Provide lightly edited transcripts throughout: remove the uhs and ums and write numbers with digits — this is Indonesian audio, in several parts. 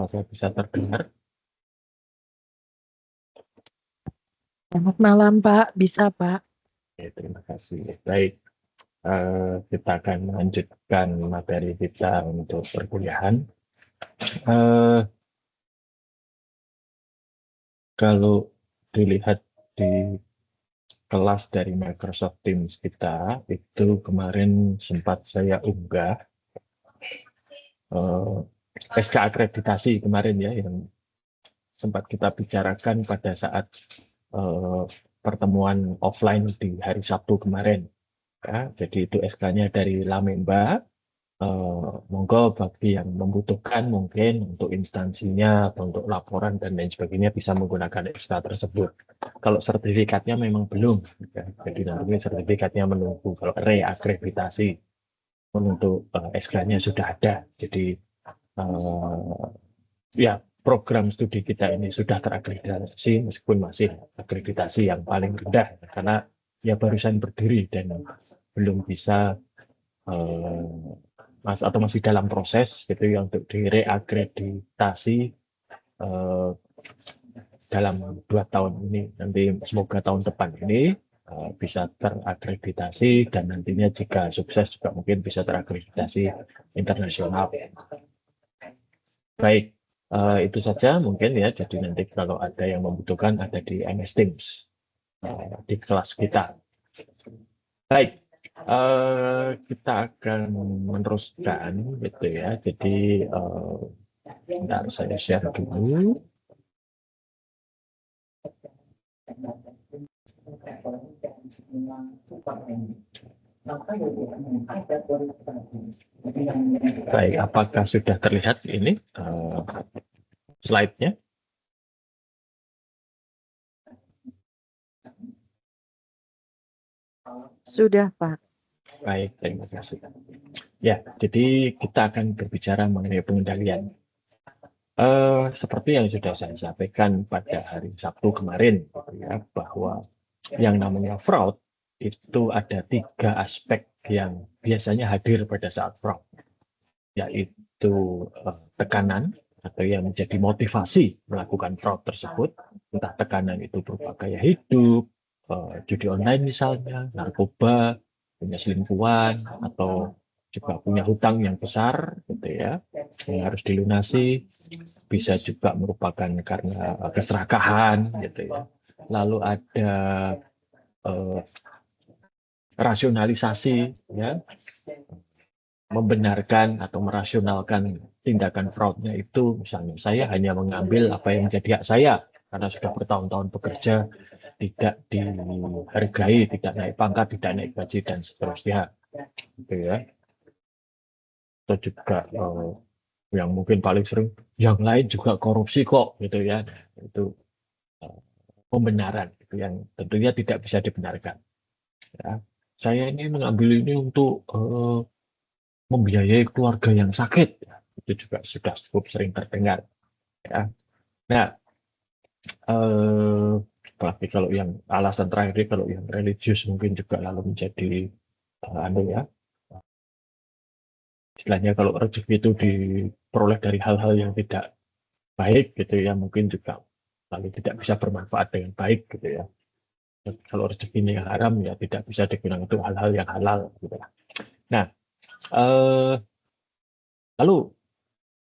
Apakah bisa terdengar? Selamat malam, Pak. Bisa, Pak? Oke, terima kasih. Baik, kita akan melanjutkan materi kita untuk perkuliahan. Eh, Kalau dilihat di kelas dari Microsoft Teams kita, itu kemarin sempat saya unggah eh, SK akreditasi kemarin ya, yang sempat kita bicarakan pada saat eh, pertemuan offline di hari Sabtu kemarin. Ya, jadi itu SK-nya dari Lamemba. Monggo bagi yang membutuhkan mungkin untuk instansinya atau untuk laporan dan lain sebagainya bisa menggunakan SK tersebut. Kalau sertifikatnya memang belum, ya. Jadi nanti sertifikatnya menunggu. Kalau reakreditasi untuk SK-nya sudah ada. Jadi ya program studi kita ini sudah terakreditasi meskipun masih akreditasi yang paling rendah karena ya barusan berdiri dan belum bisa atau masih dalam proses gitu ya untuk direakreditasi eh, dalam 2 tahun ini. Nanti semoga tahun depan ini bisa terakreditasi dan nantinya jika sukses juga mungkin bisa terakreditasi internasional. Baik, itu saja mungkin ya. Jadi nanti kalau ada yang membutuhkan ada di MS Teams di kelas kita. Baik, kita akan meneruskan gitu ya. Jadi bentar saya share dulu. Baik, apakah sudah terlihat ini slide-nya? Sudah, Pak. Baik, terima kasih. Ya, jadi kita akan berbicara mengenai pengendalian. Seperti yang sudah saya sampaikan pada hari Sabtu kemarin, gitu ya, bahwa yang namanya fraud itu ada 3 aspek yang biasanya hadir pada saat fraud, yaitu tekanan atau yang menjadi motivasi melakukan fraud tersebut, entah tekanan itu berupa gaya hidup, judi online misalnya, narkoba, punya selingkuhan, atau juga punya hutang yang besar, gitu ya, yang harus dilunasi, bisa juga merupakan karena keserakahan, gitu ya. Lalu ada rasionalisasi, ya, membenarkan atau merasionalkan tindakan fraudnya itu, misalnya saya hanya mengambil apa yang menjadi hak saya karena sudah bertahun-tahun bekerja, tidak dihargai, tidak naik pangkat, tidak naik gaji dan seterusnya, gitu ya. Atau juga yang mungkin paling sering, yang lain juga korupsi kok, gitu ya. Itu pembenaran, itu yang tentunya tidak bisa dibenarkan. Ya. Saya ini mengambil ini untuk membiayai keluarga yang sakit, ya. Itu juga sudah cukup sering terdengar. Ya. Nah, apalagi kalau yang alasan terakhir, kalau yang religius mungkin juga lalu menjadi ya, istilahnya kalau rezeki itu diperoleh dari hal-hal yang tidak baik gitu ya, mungkin juga lalu tidak bisa bermanfaat dengan baik gitu ya. Kalau rezekinya yang haram ya tidak bisa digunakan untuk hal-hal yang halal gitu. Nah, eh, lalu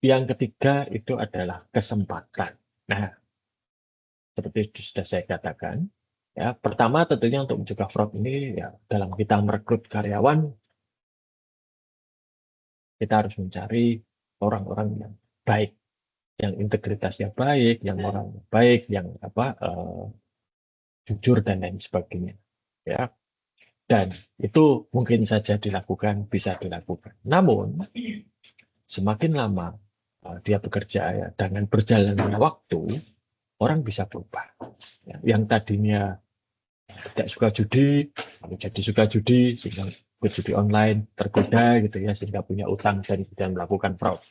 yang ketiga itu adalah kesempatan. Nah, seperti sudah saya katakan, ya pertama tentunya untuk mencegah fraud ini ya dalam kita merekrut karyawan kita harus mencari orang-orang yang baik, yang integritasnya baik, yang orang baik, yang jujur dan lain sebagainya. Ya, dan itu mungkin saja dilakukan, bisa dilakukan. Namun semakin lama dia bekerja ya, dengan berjalannya waktu, orang bisa berubah. Ya, yang tadinya tidak suka judi, lalu jadi suka judi, sehingga berjudi online, tergoda gitu ya, sehingga punya utang dan melakukan fraud.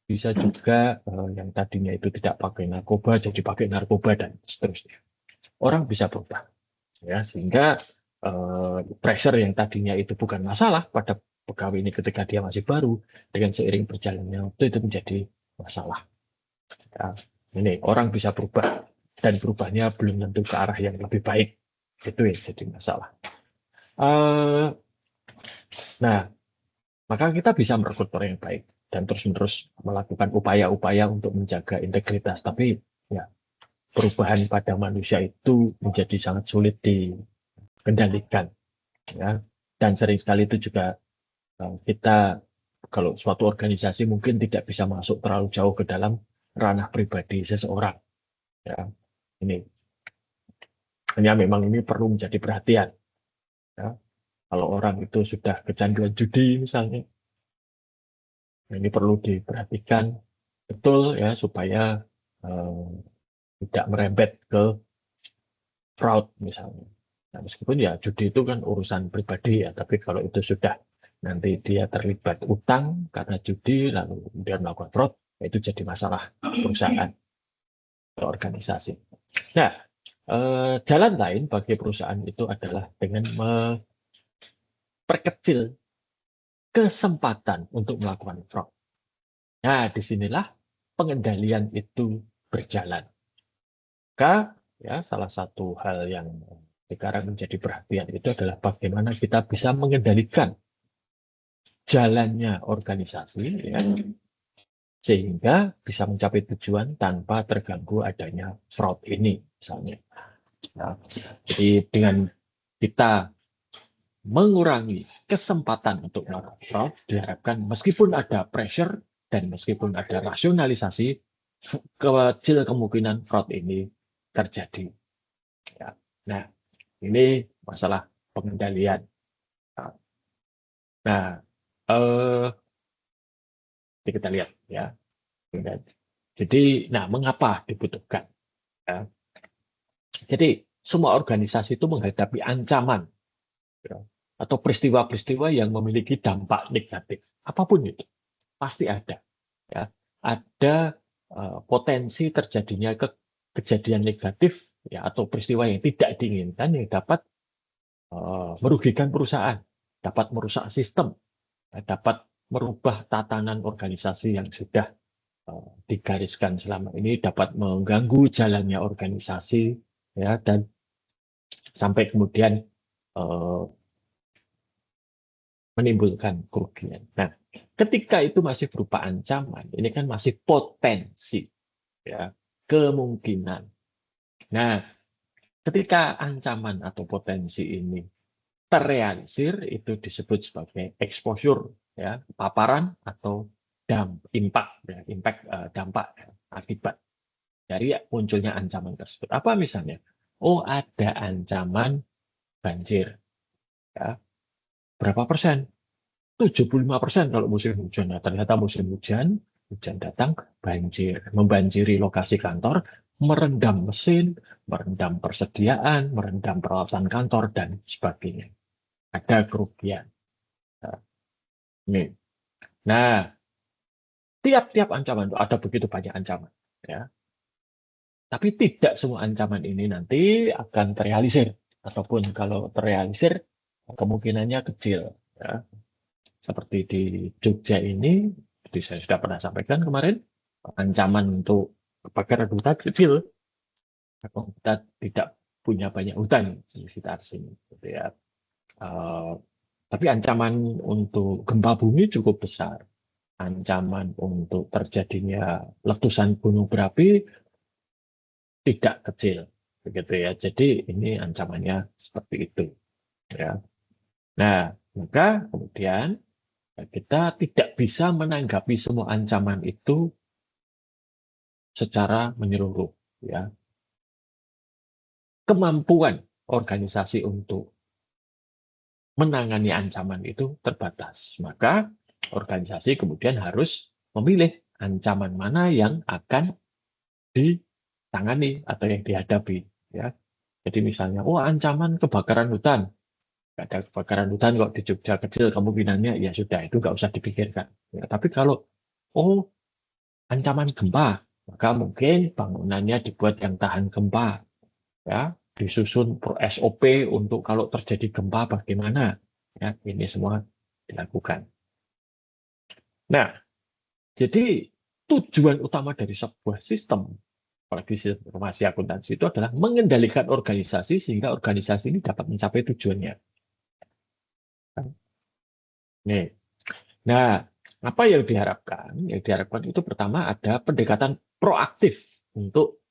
Bisa juga yang tadinya itu tidak pakai narkoba, jadi pakai narkoba dan seterusnya. Orang bisa berubah, ya, sehingga pressure yang tadinya itu bukan masalah pada pegawai ini ketika dia masih baru, dengan seiring berjalannya waktu itu menjadi masalah. Ya, ini orang bisa berubah dan berubahnya belum tentu ke arah yang lebih baik. Itu yang jadi masalah. Eh, nah, maka kita bisa merekrut orang yang baik dan terus-menerus melakukan upaya-upaya untuk menjaga integritas. Tapi ya, perubahan pada manusia itu menjadi sangat sulit dikendalikan. Ya. Dan sering sekali itu juga kita kalau suatu organisasi mungkin tidak bisa masuk terlalu jauh ke dalam ranah pribadi seseorang. Ya. Ini hanya memang ini perlu menjadi perhatian. Ya. Kalau orang itu sudah kecanduan judi misalnya, ini perlu diperhatikan betul ya supaya eh, tidak merembet ke fraud misalnya. Nah, meskipun ya judi itu kan urusan pribadi ya, tapi kalau itu sudah nanti dia terlibat utang karena judi lalu kemudian melakukan fraud, ya itu jadi masalah perusahaan atau organisasi. Nah, jalan lain bagi perusahaan itu adalah dengan memperkecil kesempatan untuk melakukan fraud. Nah, disinilah pengendalian itu berjalan. Maka ya salah satu hal yang sekarang menjadi perhatian itu adalah bagaimana kita bisa mengendalikan jalannya organisasi ya, sehingga bisa mencapai tujuan tanpa terganggu adanya fraud ini misalnya. Ya, jadi dengan kita mengurangi kesempatan untuk melakukan fraud diharapkan meskipun ada pressure dan meskipun ada rasionalisasi kecil kemungkinan fraud ini terjadi. Ya. Nah, ini masalah pengendalian. Nah, kita lihat ya. Jadi, nah mengapa dibutuhkan? Ya. Jadi semua organisasi itu menghadapi ancaman ya, atau peristiwa-peristiwa yang memiliki dampak negatif, apapun itu pasti ada. Ya, ada potensi terjadinya kejadian negatif ya atau peristiwa yang tidak diinginkan yang dapat merugikan perusahaan, dapat merusak sistem, dapat merubah tatanan organisasi yang sudah digariskan selama ini, dapat mengganggu jalannya organisasi, ya, dan sampai kemudian menimbulkan kerugian. Nah, ketika itu masih berupa ancaman, ini kan masih potensi, ya, kemungkinan. Nah, ketika ancaman atau potensi ini terrealisir itu disebut sebagai exposure ya paparan atau impact ya impact dampak ya, akibat dari munculnya ancaman tersebut apa misalnya ada ancaman banjir ya berapa persen 75% kalau musim hujan nah, ternyata musim hujan datang banjir membanjiri lokasi kantor merendam mesin merendam persediaan merendam peralatan kantor dan sebagainya ada kerugian. Nih. Nah, tiap-tiap ancaman itu ada begitu banyak ancaman, ya. Tapi tidak semua ancaman ini nanti akan terrealisir, ataupun kalau terrealisir kemungkinannya kecil, ya. Seperti di Jogja ini, seperti saya sudah pernah sampaikan kemarin, ancaman untuk kebakaran hutan kecil, kalau kita tidak punya banyak hutan di sekitar sini, gitu ya. Eh, tapi ancaman untuk gempa bumi cukup besar. Ancaman untuk terjadinya letusan gunung berapi tidak kecil, begitu ya. Jadi ini ancamannya seperti itu, ya. Nah, maka kemudian kita tidak bisa menanggapi semua ancaman itu secara menyeluruh, ya. Kemampuan organisasi untuk menangani ancaman itu terbatas. Maka organisasi kemudian harus memilih ancaman mana yang akan ditangani atau yang dihadapi ya. Jadi misalnya ancaman kebakaran hutan. Nggak ada kebakaran hutan kok di Jogja kecil kemungkinannya ya sudah itu nggak usah dipikirkan. Ya, tapi kalau ancaman gempa maka mungkin bangunannya dibuat yang tahan gempa ya disusun SOP untuk kalau terjadi gempa bagaimana ya ini semua dilakukan. Nah, jadi tujuan utama dari sebuah sistem, apalagi sistem informasi akuntansi itu adalah mengendalikan organisasi sehingga organisasi ini dapat mencapai tujuannya. Nih. Nah, apa yang diharapkan? Yang diharapkan itu pertama ada pendekatan proaktif untuk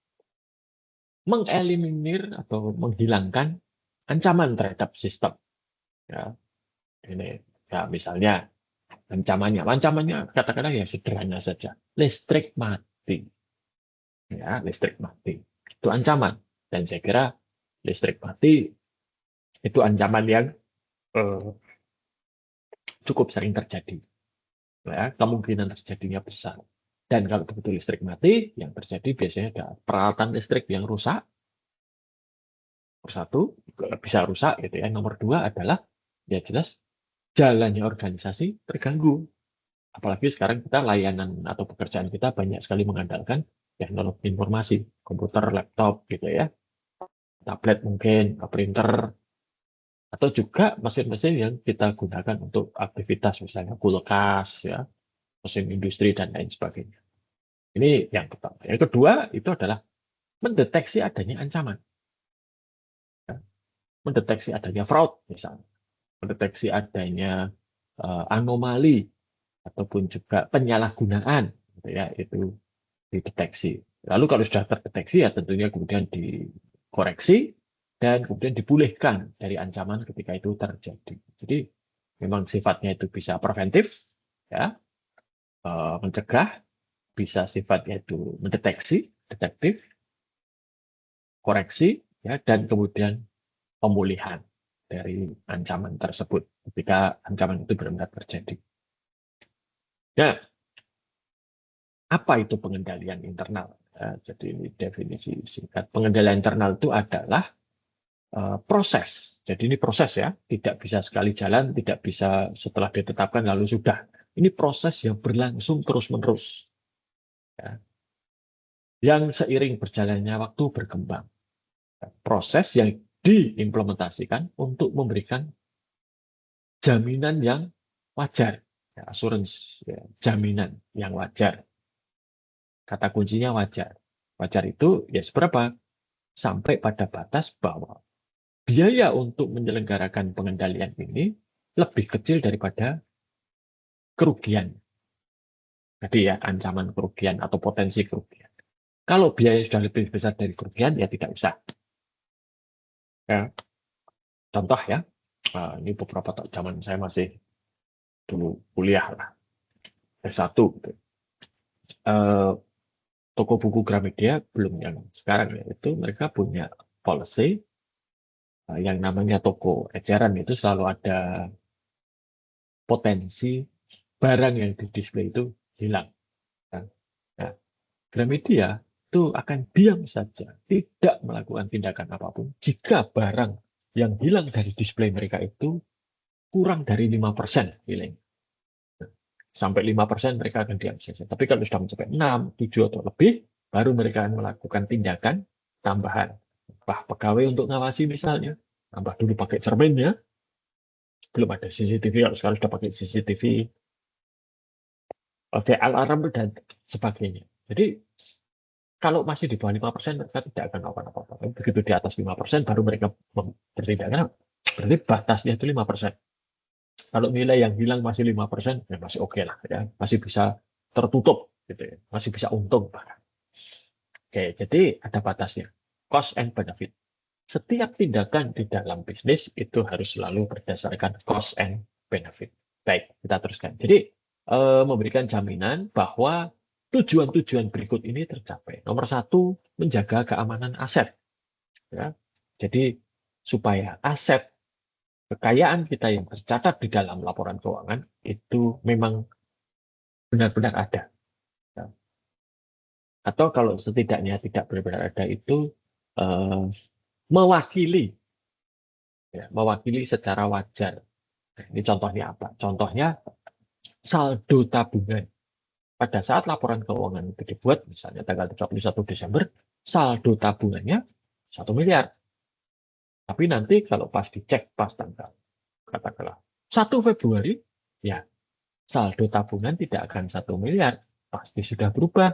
mengeliminir atau menghilangkan ancaman terhadap sistem. Ya, ini ya misalnya ancamannya katakanlah ya sederhana saja, listrik mati. Ya, listrik mati. Itu ancaman. Dan saya kira listrik mati itu ancaman yang eh, cukup sering terjadi. Ya, kemungkinan terjadinya besar. Dan kalau begitu listrik mati, yang terjadi biasanya ada peralatan listrik yang rusak. Nomor satu, bisa rusak gitu ya. Nomor dua adalah ya jelas jalannya organisasi terganggu. Apalagi sekarang kita layanan atau pekerjaan kita banyak sekali mengandalkan teknologi informasi, komputer, laptop gitu ya, tablet mungkin, printer, atau juga mesin-mesin yang kita gunakan untuk aktivitas misalnya kulkas ya, mesin industri dan lain sebagainya. Ini yang pertama. Yang kedua itu adalah mendeteksi adanya ancaman, ya. Mendeteksi adanya fraud misalnya, mendeteksi adanya anomali ataupun juga penyalahgunaan, gitu ya, itu dideteksi. Lalu kalau sudah terdeteksi ya tentunya kemudian dikoreksi dan kemudian dipulihkan dari ancaman ketika itu terjadi. Jadi memang sifatnya itu bisa preventif, ya, mencegah, bisa sifatnya itu mendeteksi, detektif, koreksi, ya, dan kemudian pemulihan dari ancaman tersebut ketika ancaman itu benar-benar terjadi. Nah, apa itu pengendalian internal? Ya, jadi ini definisi singkat. Pengendalian internal itu adalah proses. Jadi ini proses ya, tidak bisa sekali jalan, tidak bisa setelah ditetapkan lalu sudah. Ini proses yang berlangsung terus-menerus, ya, yang seiring berjalannya waktu berkembang. Proses yang diimplementasikan untuk memberikan jaminan yang wajar, ya, assurance, ya, jaminan yang wajar. Kata kuncinya wajar. Wajar itu ya seberapa? Sampai pada batas bahwa biaya untuk menyelenggarakan pengendalian ini lebih kecil daripada kerugian. Jadi ya ancaman kerugian atau potensi kerugian. Kalau biaya sudah lebih besar dari kerugian, ya tidak usah. Ya, contoh ya, ini beberapa zaman saya masih dulu kuliah lah, S1. Gitu. Toko buku Gramedia belum yang sekarang ya, itu mereka punya policy yang namanya toko eceran itu selalu ada potensi barang yang di display itu hilang. Nah, Gramedia itu akan diam saja, tidak melakukan tindakan apapun jika barang yang hilang dari display mereka itu kurang dari 5% hilang. Sampai 5% mereka akan diam saja. Tapi kalau sudah mencapai 6, 7 atau lebih, baru mereka akan melakukan tindakan tambahan. Wah, pegawai untuk ngawasi misalnya, tambah dulu pakai cermin ya, belum ada CCTV, kalau sekarang sudah pakai CCTV, pakai alarm dan sebagainya. Jadi kalau masih di bawah 5%, mereka tidak akan melakukan apa-apa. Begitu di atas 5%, baru mereka bertindak. Karena berarti batasnya itu 5%. Kalau nilai yang hilang masih 5%, ya masih oke lah. Ya. Masih bisa tertutup. Gitu ya. Masih bisa untung. Oke, jadi ada batasnya. Cost and benefit. Setiap tindakan di dalam bisnis itu harus selalu berdasarkan cost and benefit. Baik, kita teruskan. Jadi, memberikan jaminan bahwa tujuan-tujuan berikut ini tercapai. Nomor satu, menjaga keamanan aset. Ya. Jadi, supaya aset kekayaan kita yang tercatat di dalam laporan keuangan itu memang benar-benar ada. Ya. Atau kalau setidaknya tidak benar-benar ada itu mewakili, ya, mewakili secara wajar. Nah, ini contohnya apa? Contohnya saldo tabungan. Pada saat laporan keuangan itu dibuat, misalnya tanggal 31 Desember, saldo tabungannya 1 miliar. Tapi nanti kalau pas dicek pas tanggal, katakanlah 1 Februari, ya saldo tabungan tidak akan 1 miliar, pasti sudah berubah.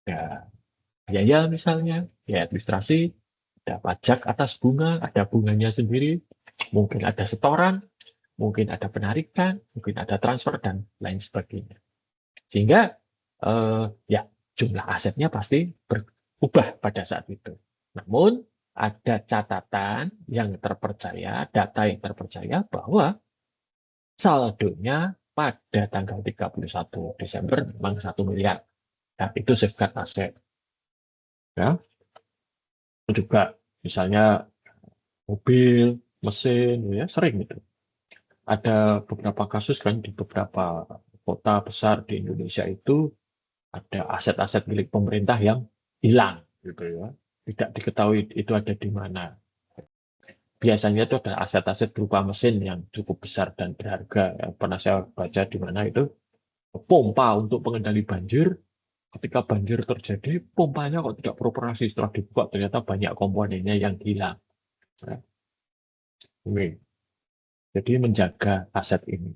Ada biaya misalnya, biaya administrasi, ada pajak atas bunga, ada bunganya sendiri, mungkin ada setoran, mungkin ada penarikan, mungkin ada transfer, dan lain sebagainya. Sehingga ya jumlah asetnya pasti berubah pada saat itu. Namun ada catatan yang terpercaya, data yang terpercaya bahwa saldonya pada tanggal 31 Desember memang 1 miliar. Nah, itu safeguard aset. Ya. Juga misalnya mobil, mesin, ya sering itu. Ada beberapa kasus kan di beberapa kota besar di Indonesia itu ada aset-aset milik pemerintah yang hilang, gitu ya. Tidak diketahui itu ada di mana. Biasanya itu ada aset-aset berupa mesin yang cukup besar dan berharga. Yang pernah saya baca di mana itu pompa untuk pengendali banjir. Ketika banjir terjadi, pompanya kok tidak beroperasi. Setelah dibuka, ternyata banyak komponennya yang hilang. Ya. Jadi menjaga aset ini.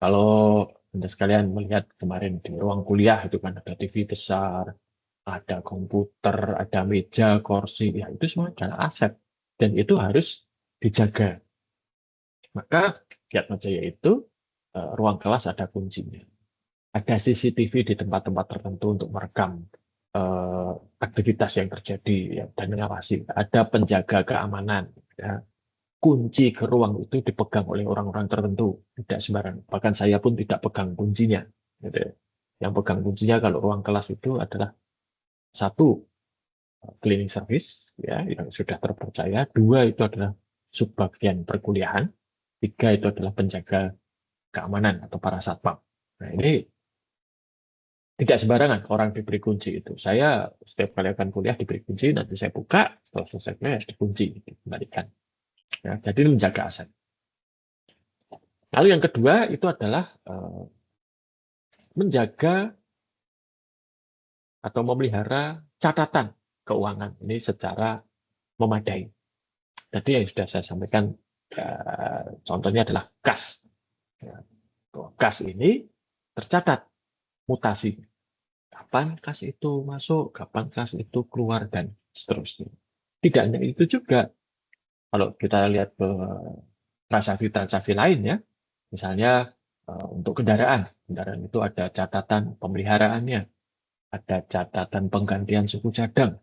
Kalau Anda sekalian melihat kemarin di ruang kuliah itu kan ada TV besar, ada komputer, ada meja, kursi, ya itu semua adalah aset. Dan itu harus dijaga. Maka di Atma Jaya itu ruang kelas ada kuncinya. Ada CCTV di tempat-tempat tertentu untuk merekam aktivitas yang terjadi ya, dan mengawasi. Ada penjaga keamanan. Ya. Kunci ke ruang itu dipegang oleh orang-orang tertentu, tidak sembarang. Bahkan saya pun tidak pegang kuncinya. Gitu. Yang pegang kuncinya kalau ruang kelas itu adalah satu, cleaning service ya yang sudah terpercaya, dua itu adalah subbagian perkuliahan, tiga itu adalah penjaga keamanan atau para satpam. Nah ini tidak sembarangan orang diberi kunci itu. Saya setiap kali akan kuliah diberi kunci, nanti saya buka, setelah selesai kuliah dikunci, dikembalikan. Ya, jadi menjaga aset. Lalu yang kedua itu adalah menjaga atau memelihara catatan keuangan ini secara memadai. Tadi yang sudah saya sampaikan, contohnya adalah kas. Kas ini tercatat mutasi. Kapan kas itu masuk, kapan kas itu keluar, dan seterusnya. Tidak hanya itu juga, kalau kita lihat ke transaksi-transaksi lain ya, misalnya untuk kendaraan itu ada catatan pemeliharaannya, ada catatan penggantian suku cadang,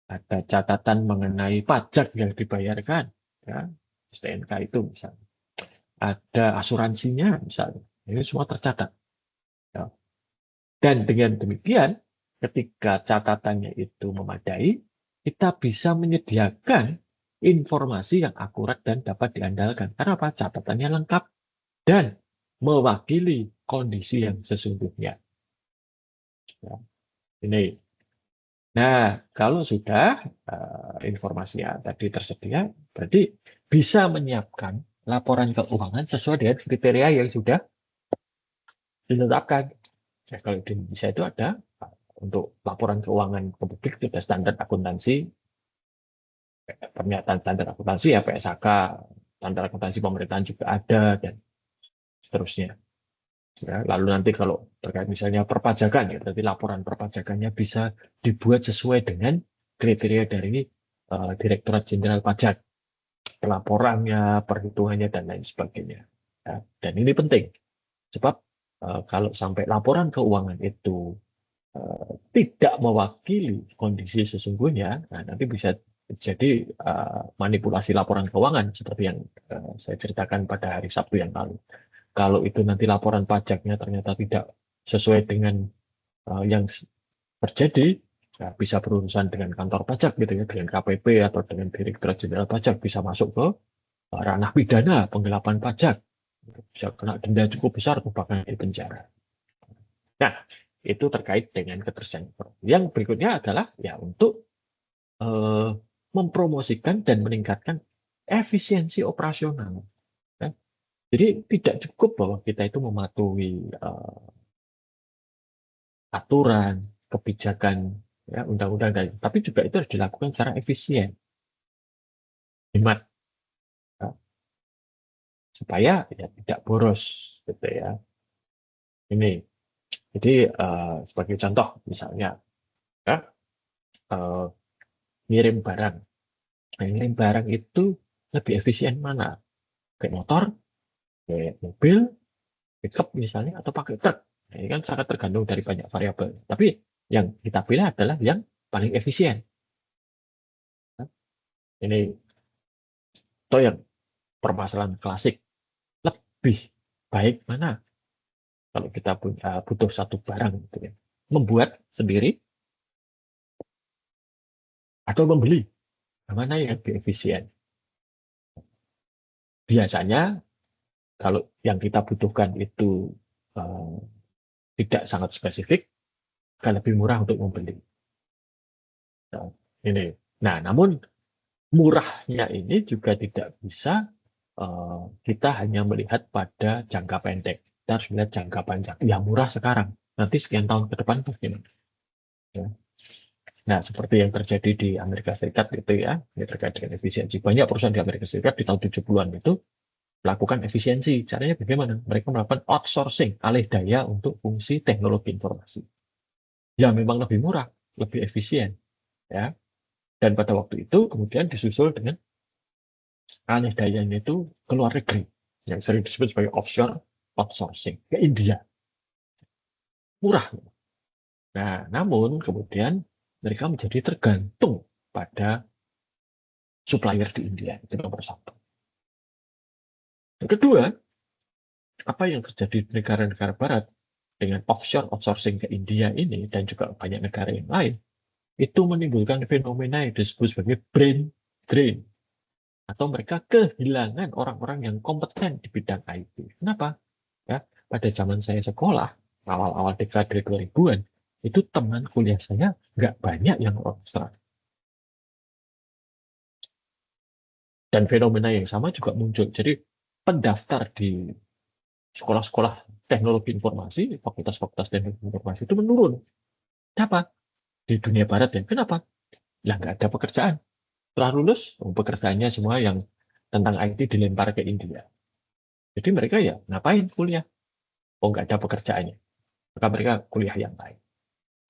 ada catatan mengenai pajak yang dibayarkan, ya, STNK itu misalnya, ada asuransinya misalnya, ini semua tercatat. Ya. Dan dengan demikian, ketika catatannya itu memadai, kita bisa menyediakan informasi yang akurat dan dapat diandalkan. Karena apa? Catatannya lengkap dan mewakili kondisi yang sesungguhnya. Ya, ini. Nah, kalau sudah informasinya tadi tersedia, berarti bisa menyiapkan laporan keuangan sesuai dengan kriteria yang sudah ditetapkan. Ya, kalau di Indonesia itu ada untuk laporan keuangan ke publik itu ada standar akuntansi, pernyataan standar akuntansi ya PSAK, standar akuntansi pemerintahan juga ada, dan seterusnya. Ya, lalu nanti kalau terkait misalnya perpajakan, ya berarti laporan perpajakannya bisa dibuat sesuai dengan kriteria dari Direktorat Jenderal Pajak, pelaporannya, perhitungannya, dan lain sebagainya. Ya, dan ini penting, sebab kalau sampai laporan keuangan itu tidak mewakili kondisi sesungguhnya, nah, nanti bisa jadi manipulasi laporan keuangan seperti yang saya ceritakan pada hari Sabtu yang lalu. Kalau itu nanti laporan pajaknya ternyata tidak sesuai dengan yang terjadi, ya bisa berurusan dengan kantor pajak gitu ya, dengan KPP atau dengan Direktorat Jenderal Pajak, bisa masuk ke ranah pidana penggelapan pajak, bisa kena denda cukup besar, bahkan di penjara. Nah, itu terkait dengan ketersediaan informasi. Yang berikutnya adalah ya untuk mempromosikan dan meningkatkan efisiensi operasional. Ya. Jadi tidak cukup bahwa kita itu mematuhi aturan, kebijakan, ya, undang-undang, tapi juga itu harus dilakukan secara efisien, hemat, ya, supaya ya tidak boros, gitu ya. Ini. Jadi sebagai contoh misalnya, ya, eh, ngirim barang. Nah, ngirim barang itu lebih efisien mana? Kayak motor, kayak mobil, pickup misalnya, atau pakai truk. Nah, ini kan sangat tergantung dari banyak variabel. Tapi yang kita pilih adalah yang paling efisien. Nah, ini atau yang permasalahan klasik. Lebih baik mana kalau kita butuh satu barang gitu ya. Membuat sendiri atau membeli. Nah, mana yang lebih efisien? Biasanya kalau yang kita butuhkan itu eh, tidak sangat spesifik, akan lebih murah untuk membeli. Nah, ini. Nah, namun murahnya ini juga tidak bisa kita hanya melihat pada jangka pendek. Kita harus melihat jangka panjang. Ya murah sekarang. Nanti sekian tahun ke depan bagaimana? Ya. Nah, seperti yang terjadi di Amerika Serikat gitu ya, ini terkait dengan efisiensi. Banyak perusahaan di Amerika Serikat di tahun 70-an itu melakukan efisiensi. Caranya bagaimana? Mereka melakukan outsourcing, alih daya untuk fungsi teknologi informasi. Ya memang lebih murah, lebih efisien. Ya. Dan pada waktu itu kemudian disusul dengan alih dayanya itu ke luar negeri, yang sering disebut sebagai offshore outsourcing, ke India. Murah. Nah, namun kemudian mereka menjadi tergantung pada supplier di India. Itu nomor satu. Yang kedua, apa yang terjadi di negara-negara barat dengan offshore outsourcing ke India ini dan juga banyak negara yang lain, itu menimbulkan fenomena yang disebut sebagai brain drain. Atau mereka kehilangan orang-orang yang kompeten di bidang IT. Kenapa? Ya, pada zaman saya sekolah, awal-awal dekade 2000-an, itu teman kuliah saya nggak banyak yang orang Australia. Dan fenomena yang sama juga muncul. Jadi pendaftar di sekolah-sekolah teknologi informasi, fakultas-fakultas teknologi informasi itu menurun. Kenapa? Di dunia barat ya. Kenapa? Lah nggak ada pekerjaan. Setelah lulus, pekerjaannya semua yang tentang IT dilempar ke India. Jadi mereka ya ngapain kuliah? Oh nggak ada pekerjaannya. Maka mereka kuliah yang lain.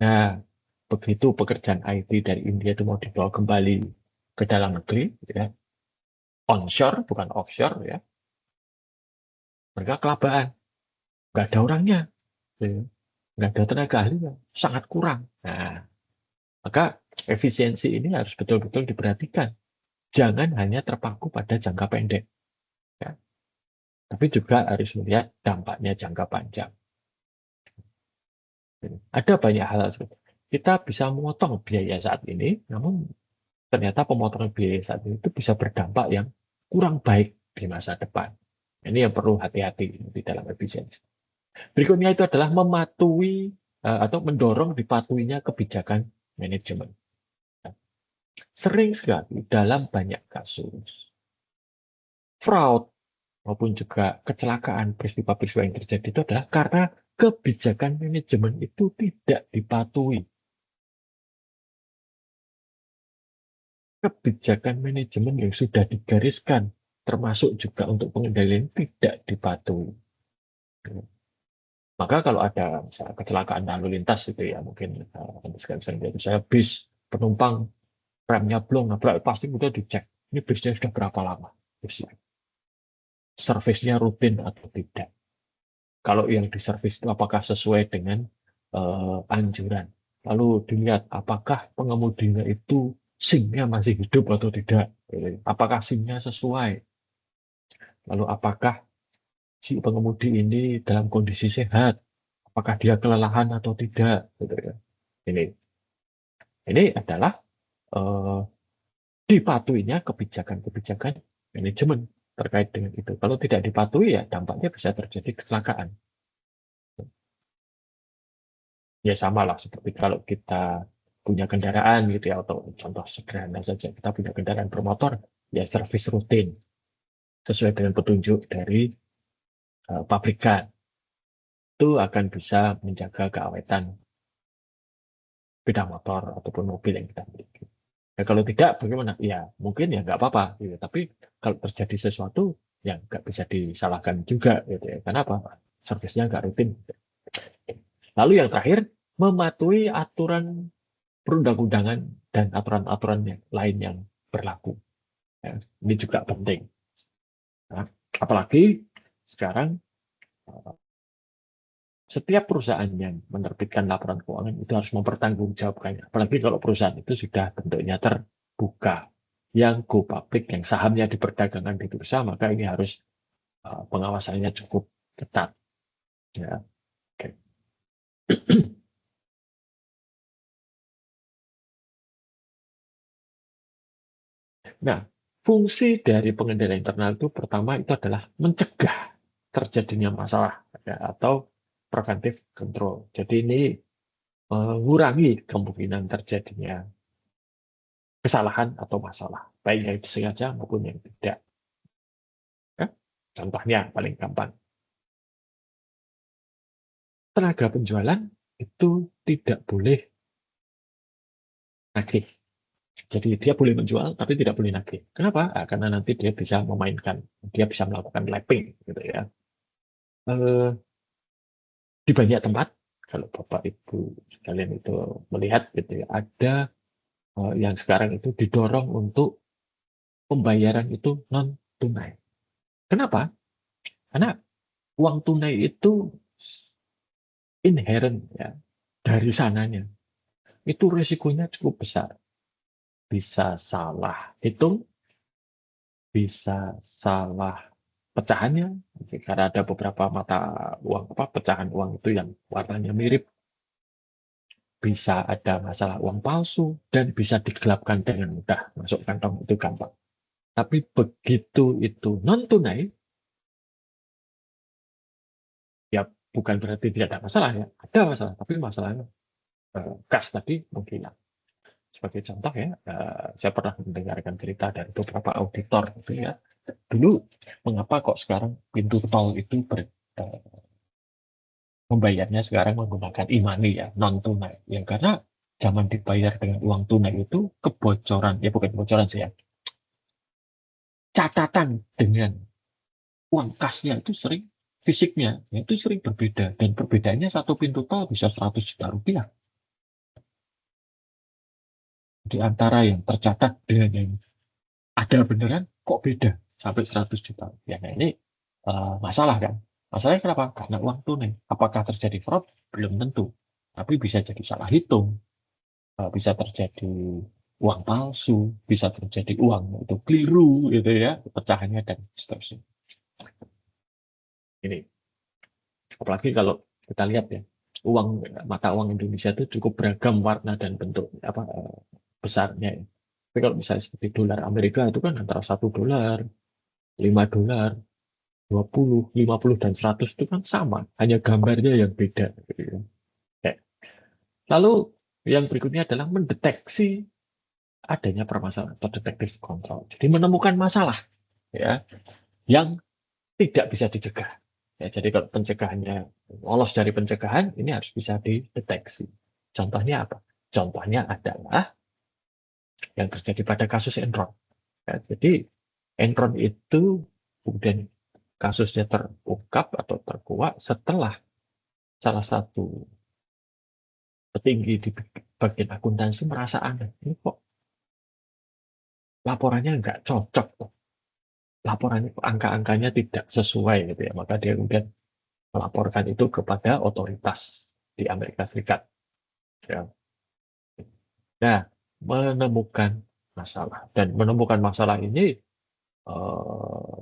Nah, begitu pekerjaan IT dari India itu mau dibawa kembali ke dalam negeri, ya, onshore bukan offshore, ya, mereka kelabaan, nggak ada orangnya, ya, nggak ada tenaga ahli, sangat kurang. Nah, maka efisiensi ini harus betul-betul diperhatikan. Jangan hanya terpaku pada jangka pendek, ya, tapi juga harus melihat dampaknya jangka panjang. Ada banyak hal seperti itu. Kita bisa memotong biaya saat ini, namun ternyata pemotongan biaya saat ini itu bisa berdampak yang kurang baik di masa depan. Ini yang perlu hati-hati di dalam efisiensi. Berikutnya itu adalah mematuhi atau mendorong dipatuhinya kebijakan manajemen. Sering sekali dalam banyak kasus fraud maupun juga kecelakaan peristiwa-peristiwa yang terjadi itu adalah karena kebijakan manajemen itu tidak dipatuhi. Kebijakan manajemen yang sudah digariskan, termasuk juga untuk pengendalian, tidak dipatuhi. Maka kalau ada misalnya kecelakaan lalu lintas itu ya mungkin sering lihat saya bis penumpang remnya blong, nabrak pasti udah dicek. Ini bisnya sudah berapa lama? Servisnya rutin atau tidak? Kalau yang diservis itu apakah sesuai dengan anjuran? Lalu dilihat apakah pengemudinya itu SIM-nya masih hidup atau tidak? Apakah SIM-nya sesuai? Lalu apakah si pengemudi ini dalam kondisi sehat? Apakah dia kelelahan atau tidak? Gitu ya. Ini, ini adalah eh, dipatuhinya kebijakan-kebijakan manajemen terkait dengan itu. Kalau tidak dipatuhi ya dampaknya bisa terjadi kecelakaan. Ya sama lah seperti kalau kita punya kendaraan gitu ya, atau contoh sederhana saja kita punya kendaraan bermotor, ya servis rutin sesuai dengan petunjuk dari pabrikan. Itu akan bisa menjaga keawetan sepeda motor ataupun mobil yang kita miliki. Ya, kalau tidak, bagaimana? Ya, mungkin ya nggak apa-apa. Gitu. Tapi kalau terjadi sesuatu, ya nggak bisa disalahkan juga. Gitu ya. Karena apa? Servisnya nggak rutin. Lalu yang terakhir, mematuhi aturan perundang-undangan dan aturan-aturan yang lain yang berlaku. Ya, ini juga penting. Nah, apalagi sekarang setiap perusahaan yang menerbitkan laporan keuangan itu harus mempertanggungjawabkannya. Apalagi kalau perusahaan itu sudah bentuknya terbuka, yang go public, yang sahamnya diperdagangkan di bursa, maka ini harus pengawasannya cukup ketat. Ya. Oke. Nah, fungsi dari pengendalian internal itu pertama itu adalah mencegah terjadinya masalah ya, atau preventive control. Jadi ini mengurangi kemungkinan terjadinya kesalahan atau masalah, baik yang disengaja maupun yang tidak. Ya. Contohnya paling gampang, tenaga penjualan itu tidak boleh nagih. Jadi dia boleh menjual tapi tidak boleh nagih. Kenapa? Nah, karena nanti dia bisa memainkan, dia bisa melakukan lapping, gitu ya. Di banyak tempat, kalau Bapak Ibu sekalian itu melihat, gitu ya, ada yang sekarang itu didorong untuk pembayaran itu non tunai. Kenapa? Karena uang tunai itu inherent ya dari sananya. Itu risikonya cukup besar. Bisa salah hitung, bisa salah pecahannya, karena ada beberapa mata uang pecahan uang itu yang warnanya mirip, bisa ada masalah uang palsu, dan bisa digelapkan dengan mudah, masuk kantong itu gampang. Tapi begitu itu non tunai, ya bukan berarti tidak ada masalah ya, ada masalah, tapi masalahnya kas tadi mungkin. Sebagai contoh ya, saya pernah mendengarkan cerita dari beberapa auditor gitu ya. Dulu mengapa kok sekarang pintu tol itu membayarnya sekarang menggunakan e-money ya, non tunai. Ya karena zaman dibayar dengan uang tunai itu kebocoran, ya bukan kebocoran sih ya, catatan dengan uang kasnya itu sering, fisiknya ya itu sering berbeda, dan perbedaannya satu pintu tol bisa 100 juta rupiah di antara yang tercatat dengan yang ada beneran kok beda sampai 100 juta rupiah. Nah ini masalah kan. Masalahnya kenapa? Karena uang tunai. Apakah terjadi fraud? Belum tentu. Tapi bisa jadi salah hitung, bisa terjadi uang palsu, bisa terjadi uang itu keliru, gitu ya, pecahannya dan seterusnya. Ini, apalagi kalau kita lihat ya, mata uang Indonesia itu cukup beragam warna dan bentuk besarnya. Ya. Tapi kalau misalnya seperti dolar Amerika itu kan antara $1, $5, 20, 50, dan 100 itu kan sama, hanya gambarnya yang beda. Gitu. Lalu yang berikutnya adalah mendeteksi adanya permasalahan atau detective control. Jadi menemukan masalah ya yang tidak bisa dicegah. Ya, jadi kalau pencegahannya lolos dari pencegahan, ini harus bisa dideteksi. Contohnya apa? Contohnya adalah yang terjadi pada kasus Enron. Ya, jadi Enron itu kemudian kasusnya terungkap atau terkuak setelah salah satu petinggi di bagian akuntansi merasa aneh. Ini kok laporannya nggak cocok. Laporannya, angka-angkanya tidak sesuai gitu ya. Maka dia kemudian melaporkan itu kepada otoritas di Amerika Serikat. Ya. Nah, menemukan masalah. Dan menemukan masalah ini eh,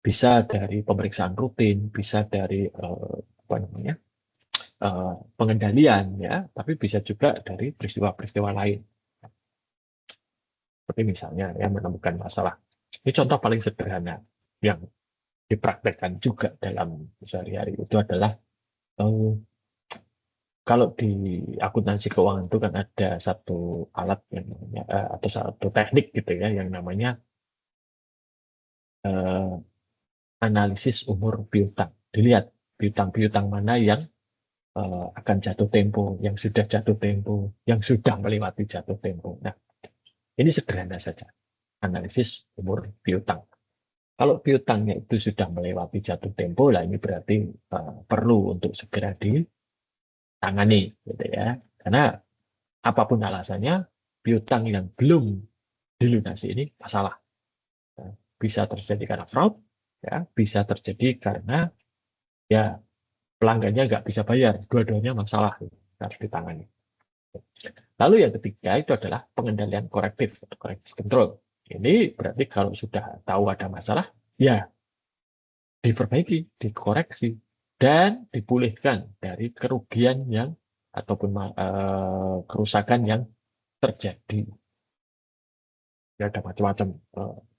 bisa dari pemeriksaan rutin, bisa dari apa namanya, pengendalian ya, tapi bisa juga dari peristiwa-peristiwa lain. Seperti misalnya ya menemukan masalah. Ini contoh paling sederhana yang dipraktekkan juga dalam sehari-hari itu adalah eh, kalau di akuntansi keuangan itu kan ada satu alat yang namanya atau satu teknik gitu ya yang namanya eh, analisis umur piutang. Dilihat piutang-piutang mana yang akan jatuh tempo, yang sudah jatuh tempo, yang sudah melewati jatuh tempo. Nah, ini sederhana saja analisis umur piutang. Kalau piutangnya itu sudah melewati jatuh tempo, lah ini berarti perlu untuk segera tangani, gitu ya. Karena apapun alasannya, piutang yang belum dilunasi ini masalah. Nah, bisa terjadi karena fraud, ya, bisa terjadi karena ya pelanggannya nggak bisa bayar, dua-duanya masalah harus ditangani. Lalu yang ketiga itu adalah pengendalian korektif atau corrective control. Ini berarti kalau sudah tahu ada masalah, ya diperbaiki, dikoreksi, dan dipulihkan dari kerugian yang ataupun kerusakan yang terjadi. Ya, ada macam-macam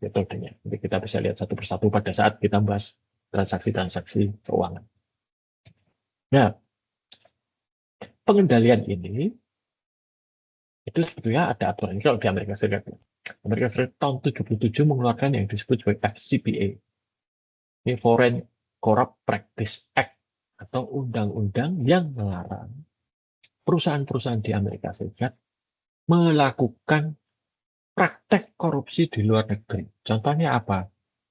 metodenya. Jadi kita bisa lihat satu persatu pada saat kita bahas transaksi-transaksi keuangan. Nah, pengendalian ini itu sebetulnya ada aturan kalau di Amerika Serikat. Amerika Serikat tahun 77 mengeluarkan yang disebut sebagai FCPA. Ini Foreign Corrupt Practice Act atau undang-undang yang melarang perusahaan-perusahaan di Amerika Serikat melakukan praktek korupsi di luar negeri. Contohnya apa?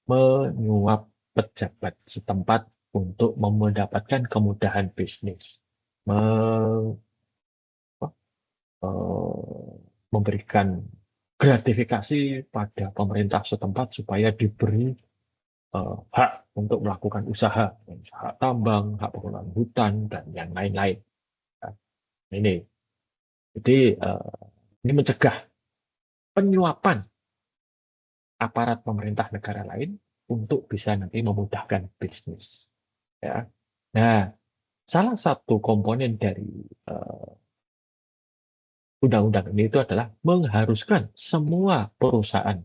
Menyuap pejabat setempat untuk mendapatkan kemudahan bisnis, memberikan gratifikasi pada pemerintah setempat supaya diberi hak untuk melakukan usaha, hak tambang, hak pengelolaan hutan, dan yang lain-lain. Nah, ini, jadi ini mencegah penyuapan aparat pemerintah negara lain untuk bisa nanti memudahkan bisnis. Ya. Nah, salah satu komponen dari undang-undang ini itu adalah mengharuskan semua perusahaan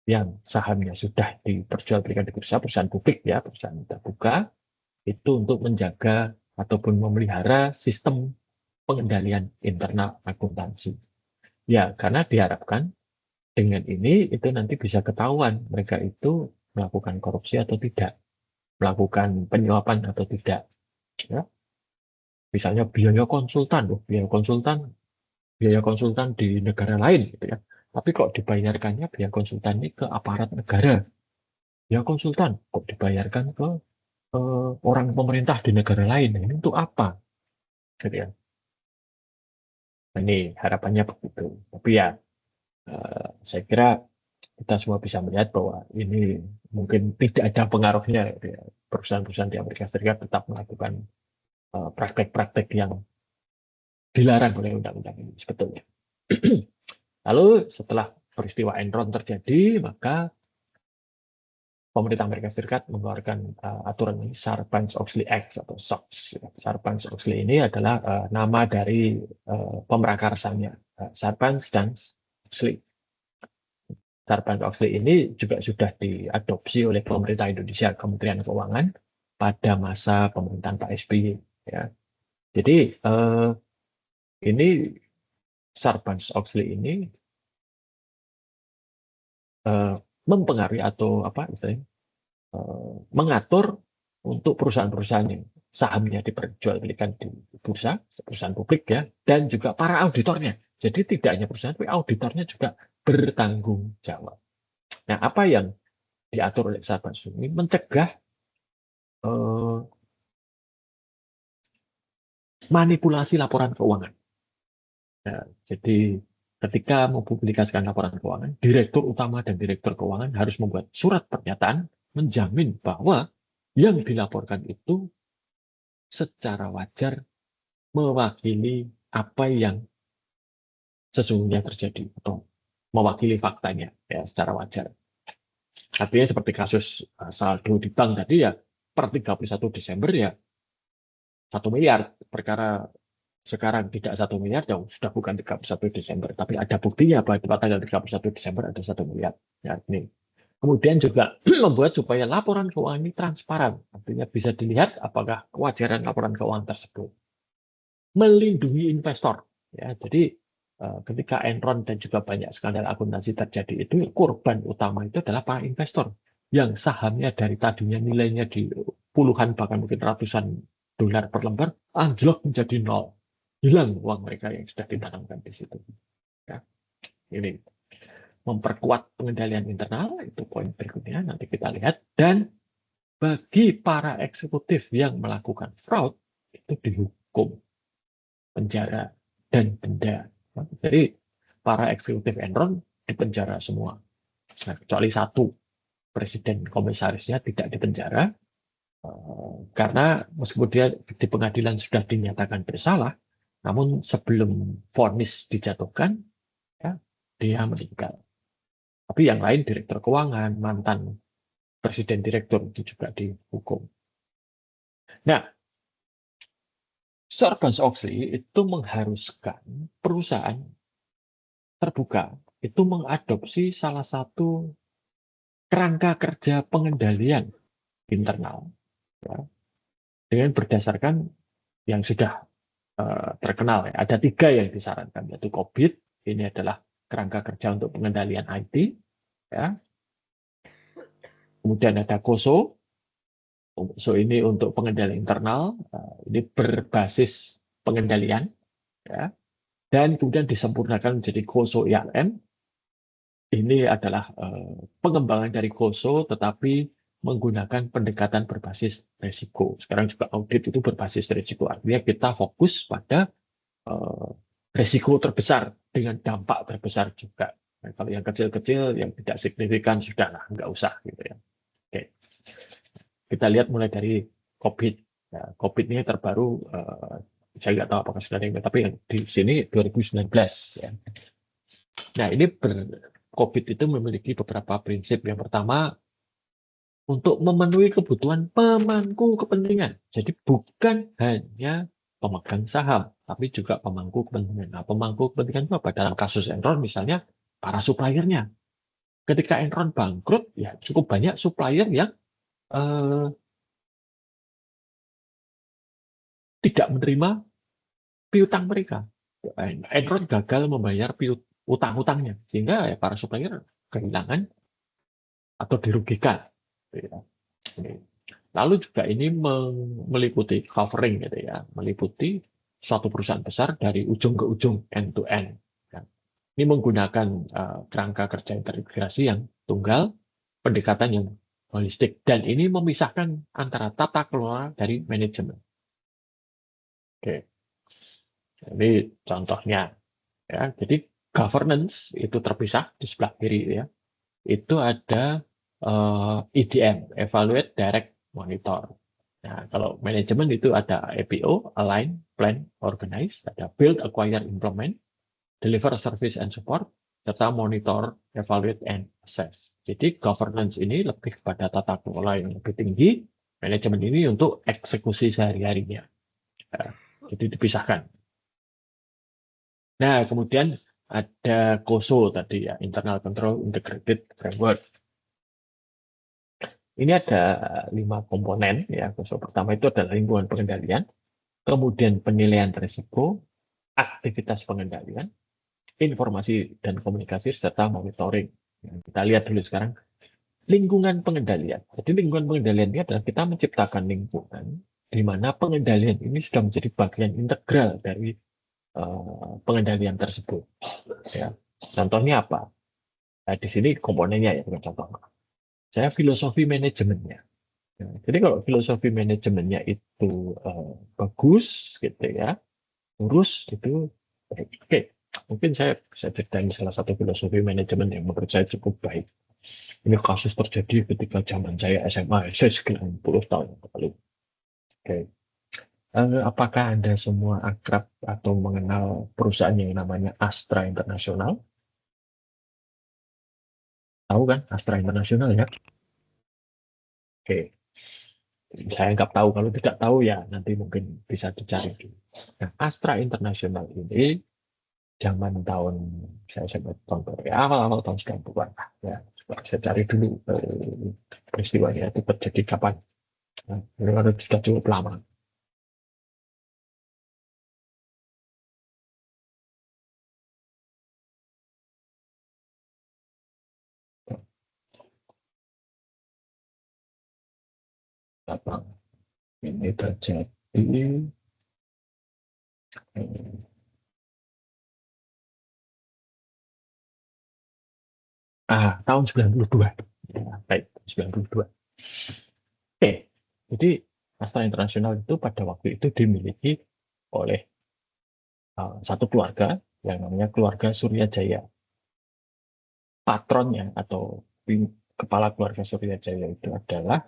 yang sahamnya sudah diperjualbelikan di perusahaan publik, ya, perusahaan terbuka, itu untuk menjaga ataupun memelihara sistem pengendalian internal akuntansi. Ya, karena diharapkan dengan ini itu nanti bisa ketahuan mereka itu melakukan korupsi atau tidak, melakukan penyuapan atau tidak. Ya. Misalnya biaya konsultan di negara lain, gitu ya. Tapi kok dibayarkannya biaya konsultan ini ke aparat negara? Biaya konsultan kok dibayarkan ke orang pemerintah di negara lain? Ini untuk apa? Gitu ya. Nah, ini harapannya begitu. Tapi ya, saya kira kita semua bisa melihat bahwa ini mungkin tidak ada pengaruhnya. Gitu ya. Perusahaan-perusahaan di Amerika Serikat tetap melakukan praktek-praktek yang dilarang oleh undang-undang ini sebetulnya. Lalu setelah peristiwa Enron terjadi, maka pemerintah Amerika Serikat mengeluarkan aturan ini Sarbanes-Oxley Act atau SOX. Sarbanes-Oxley ini adalah nama dari pemrakarsanya, Sarbanes dan Oxley. Sarbanes-Oxley ini juga sudah diadopsi oleh pemerintah Indonesia, Kementerian Keuangan, pada masa pemerintahan Pak SBY. Ya. Jadi ini Sarbanes-Oxley ini mempengaruhi atau apa istilahnya mengatur untuk perusahaan-perusahaan yang sahamnya diperjualbelikan di bursa, perusahaan publik ya, dan juga para auditornya. Jadi tidak hanya perusahaan, tapi auditornya juga bertanggung jawab. Nah, apa yang diatur oleh Sarbanes ini mencegah manipulasi laporan keuangan. Nah, jadi ketika mempublikasikan laporan keuangan, direktur utama dan direktur keuangan harus membuat surat pernyataan menjamin bahwa yang dilaporkan itu secara wajar mewakili apa yang sesungguhnya terjadi atau mewakili faktanya ya secara wajar. Artinya seperti kasus saldo di bank tadi ya per 31 Desember ya 1 miliar, perkara sekarang tidak 1 miliar ya sudah bukan 31 Desember, tapi ada buktinya bahwa tanggal 31 Desember ada 1 miliar. Ya, ini. Kemudian juga membuat supaya laporan keuangan ini transparan, artinya bisa dilihat apakah kewajaran laporan keuangan tersebut. Melindungi investor, ya. Jadi ketika Enron dan juga banyak skandal akuntansi terjadi itu korban utama itu adalah para investor yang sahamnya dari tadinya nilainya di puluhan bahkan mungkin ratusan dolar per lembar anjlok menjadi nol, hilang uang mereka yang sudah ditanamkan di situ. Ya. Ini memperkuat pengendalian internal itu poin berikutnya nanti kita lihat, dan bagi para eksekutif yang melakukan fraud itu dihukum. penjara, dan denda. Jadi para eksekutif Enron dipenjara semua. Nah, kecuali satu, presiden komisarisnya tidak dipenjara, karena meskipun dia di pengadilan sudah dinyatakan bersalah, namun sebelum vonis dijatuhkan, ya, dia meninggal. Tapi yang lain, direktur keuangan, mantan presiden direktur itu juga dihukum. Nah, Sarbanes-Oxley itu mengharuskan perusahaan terbuka itu mengadopsi salah satu kerangka kerja pengendalian internal, ya, dengan berdasarkan yang sudah terkenal. Ya. Ada 3 yang disarankan, yaitu COVID, ini adalah kerangka kerja untuk pengendalian IT, ya. Kemudian ada COSO, ini untuk pengendalian internal, ini berbasis pengendalian, ya. Dan kemudian disempurnakan menjadi COSO IAM. Ini adalah pengembangan dari COSO, tetapi menggunakan pendekatan berbasis risiko. Sekarang juga audit itu berbasis risiko. Artinya kita fokus pada risiko terbesar dengan dampak terbesar juga. Nah, kalau yang kecil-kecil, yang tidak signifikan, sudahlah, nggak usah. Gitu ya. Oke. Kita lihat mulai dari COVID. Ya, COVID ini terbaru, saya nggak tahu apakah sudah ada yang, tapi yang di sini 2019. Ya. Nah, ini COVID itu memiliki beberapa prinsip. Yang pertama, untuk memenuhi kebutuhan pemangku kepentingan. Jadi bukan hanya pemegang saham, tapi juga pemangku kepentingan. Nah, pemangku kepentingan itu apa? Dalam kasus Enron misalnya, para suppliernya. Ketika Enron bangkrut, ya cukup banyak supplier yang tidak menerima piutang mereka. Enron gagal membayar utang-utangnya, sehingga ya, para supplier kehilangan atau dirugikan. Lalu juga ini meliputi covering, gitu ya, meliputi suatu perusahaan besar dari ujung ke ujung, end to end. Ini menggunakan kerangka kerja integrasi yang tunggal, pendekatan yang holistik, dan ini memisahkan antara tata kelola dari manajemen. Oke, ini contohnya. Ya, jadi governance itu terpisah di sebelah kiri, ya. Itu ada EDM, Evaluate, Direct, Monitor. Nah, kalau manajemen itu ada APO, Align, Plan, Organize, ada Build, Acquire, Implement, Deliver Service and Support, serta Monitor, Evaluate, and Assess. Jadi governance ini lebih kepada tata kelola yang lebih tinggi, manajemen ini untuk eksekusi sehari-harinya. Jadi dipisahkan. Nah, kemudian ada COSO tadi, ya, Internal Control Integrated Framework. Ini ada 5 komponen, ya. COSO pertama itu adalah lingkungan pengendalian, kemudian penilaian risiko, aktivitas pengendalian, informasi dan komunikasi, serta monitoring. Kita lihat dulu sekarang lingkungan pengendalian. Jadi lingkungan pengendalian ini adalah kita menciptakan lingkungan di mana pengendalian ini sudah menjadi bagian integral dari pengendalian tersebut. Ya. Contohnya apa? Nah, di sini komponennya, ya, bukan contoh. Saya filosofi manajemennya. Ya, jadi kalau filosofi manajemennya itu bagus, gitu ya, lurus, itu baik. Oke, mungkin saya bisa ceritain salah satu filosofi manajemen yang menurut saya cukup baik. Ini kasus terjadi ketika zaman saya SMA, saya sekitar 10 tahun yang lalu. Oke. Apakah Anda semua akrab atau mengenal perusahaan yang namanya Astra International? Tahu kan Astra International, ya? Oke. Saya nggak tahu, kalau tidak tahu ya nanti mungkin bisa dicari dulu. Nah, Astra International ini zaman tahun saya sebut tahun awal-awal tahun 90-an, ya. Coba saya cari dulu peristiwanya itu terjadi kapan. Nah, ini sudah cukup lama. Ini terjadi tahun 92. Ya, baik, 92. Oke, jadi Astra International itu pada waktu itu dimiliki oleh satu keluarga yang namanya keluarga Surya Jaya. Patronnya atau kepala keluarga Surya Jaya itu adalah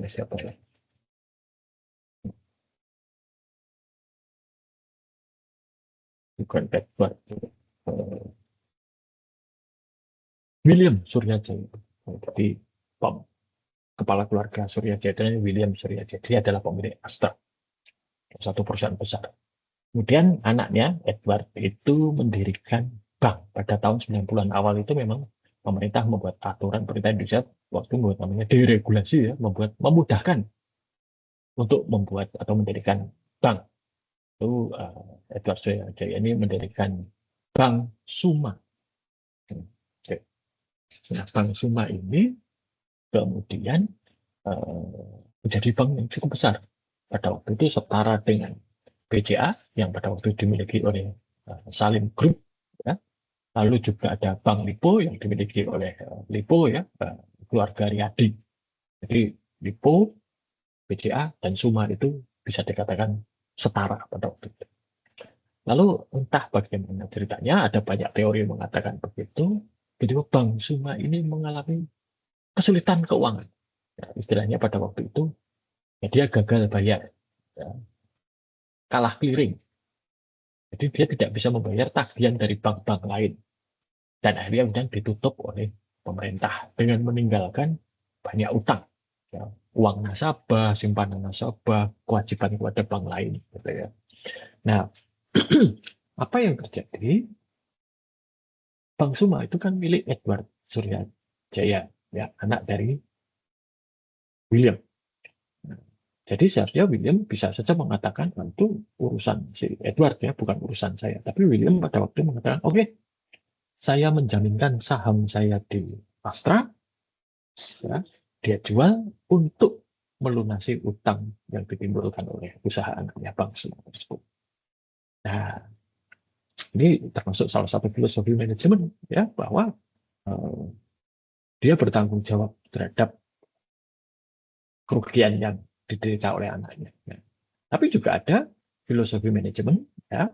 siapa ya? Bukan Edward, William Surya Jaya. Jadi kepala keluarga Surya Jaya itu William Surya Jaya. Dia adalah pemilik Astra, satu perusahaan besar. Kemudian anaknya Edward itu mendirikan bank pada tahun 90-an awal. Itu memang pemerintah membuat aturan, pemerintah Indonesia waktu membuat namanya deregulasi ya, memudahkan untuk membuat atau mendirikan bank. Itu Edward Jaya ini mendirikan Bank Suma. Nah, Bank Suma ini kemudian menjadi bank yang cukup besar. Pada waktu itu setara dengan BCA yang pada waktu itu dimiliki oleh Salim Group. Ya. Lalu juga ada Bank Lipo yang dimiliki oleh Lipo ya, keluarga Riyadi. Jadi Lipo, BCA, dan Suma itu bisa dikatakan setara pada waktu itu. Lalu entah bagaimana ceritanya, ada banyak teori yang mengatakan begitu. Jadi Bank Suma ini mengalami kesulitan keuangan. Ya, istilahnya pada waktu itu, ya dia gagal bayar, ya, kalah clearing. Jadi dia tidak bisa membayar tagihan dari bank-bank lain. Dan akhirnya kemudian ditutup oleh pemerintah dengan meninggalkan banyak utang. Ya, uang nasabah, simpanan nasabah, kewajiban kepada bank lain. Gitu ya. Nah, apa yang terjadi? Bank Suma itu kan milik Edward Surya Jaya, ya, anak dari William. Jadi seharusnya William bisa saja mengatakan itu urusan si Edward ya, bukan urusan saya. Tapi William pada waktu mengatakan, oke, saya menjaminkan saham saya di Astra, ya, dia jual untuk melunasi utang yang ditimbulkan oleh perusahaan Bank Suma tersebut. Nah, ini termasuk salah satu filosofi manajemen ya, bahwa dia bertanggung jawab terhadap kerugian yang diderita oleh anaknya. Ya. Tapi juga ada filosofi manajemen ya,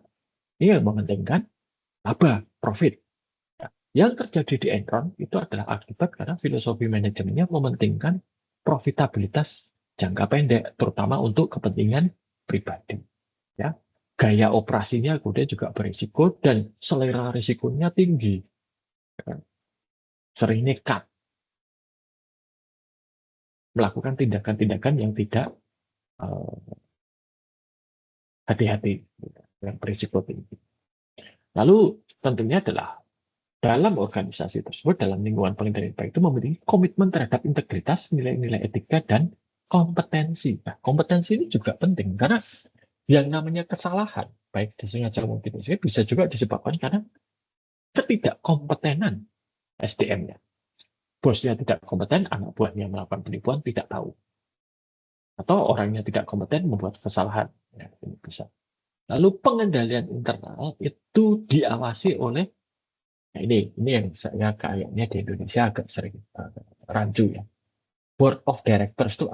ini yang mementingkan laba, profit. Ya. Yang terjadi di Enron itu adalah akibat karena filosofi manajemennya mementingkan profitabilitas jangka pendek, terutama untuk kepentingan pribadi. Ya. Gaya operasinya kemudian juga berisiko dan selera risikonya tinggi. Ya. Sering nekat melakukan tindakan-tindakan yang tidak hati-hati, yang berisiko tinggi. Lalu tentunya adalah dalam organisasi tersebut, dalam lingkungan pengendalian baik itu memiliki komitmen terhadap integritas, nilai-nilai etika, dan kompetensi. Nah, kompetensi ini juga penting karena yang namanya kesalahan, baik disengaja maupun tidak, bisa juga disebabkan karena ketidakkompetenan SDM-nya. Bosnya tidak kompeten, anak buahnya melakukan penipuan tidak tahu. Atau orangnya tidak kompeten membuat kesalahan. Ya, ini bisa. Lalu pengendalian internal itu diawasi oleh, nah ini yang saya kayaknya di Indonesia agak sering rancu ya. Board of Directors itu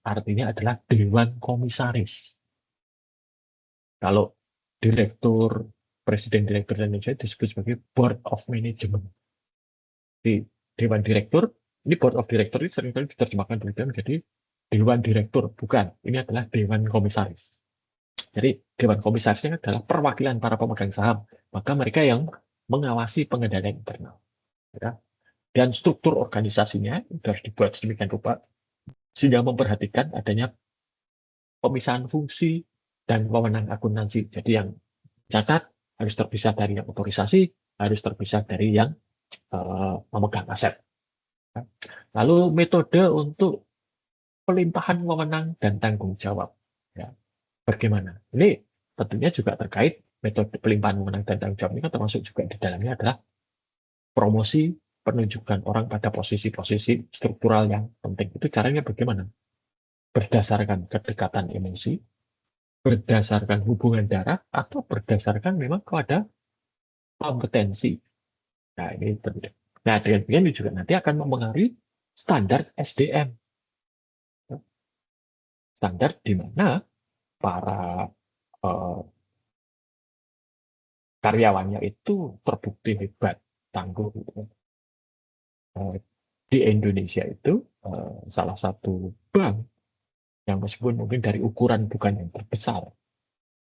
artinya adalah Dewan Komisaris. Kalau direktur, presiden direktur Indonesia disebut sebagai Board of Management. Di Dewan Direktur, ini Board of Director ini seringkali diterjemahkan menjadi Dewan Direktur. Bukan, ini adalah Dewan Komisaris. Jadi Dewan Komisarisnya adalah perwakilan para pemegang saham. Maka mereka yang mengawasi pengendalian internal. Ya. Dan struktur organisasinya harus dibuat sedemikian rupa sehingga memperhatikan adanya pemisahan fungsi dan wewenang akuntansi. Jadi yang catat harus terpisah dari yang otorisasi, harus terpisah dari yang memegang aset. Lalu metode untuk pelimpahan wewenang dan tanggung jawab. Ya. Bagaimana? Ini tentunya juga terkait metode pelimpahan wewenang dan tanggung jawab ini kan termasuk juga di dalamnya adalah promosi penunjukan orang pada posisi-posisi struktural yang penting. Itu caranya bagaimana? Berdasarkan kedekatan emosi, berdasarkan hubungan darah, atau berdasarkan memang kepada kompetensi. Nah, ini penting. Nah, dengan begini juga nanti akan mempengaruhi standar SDM. Standar di mana para karyawannya itu terbukti hebat, tangguh gitu. Di Indonesia itu salah satu bank yang meskipun mungkin dari ukuran bukan yang terbesar,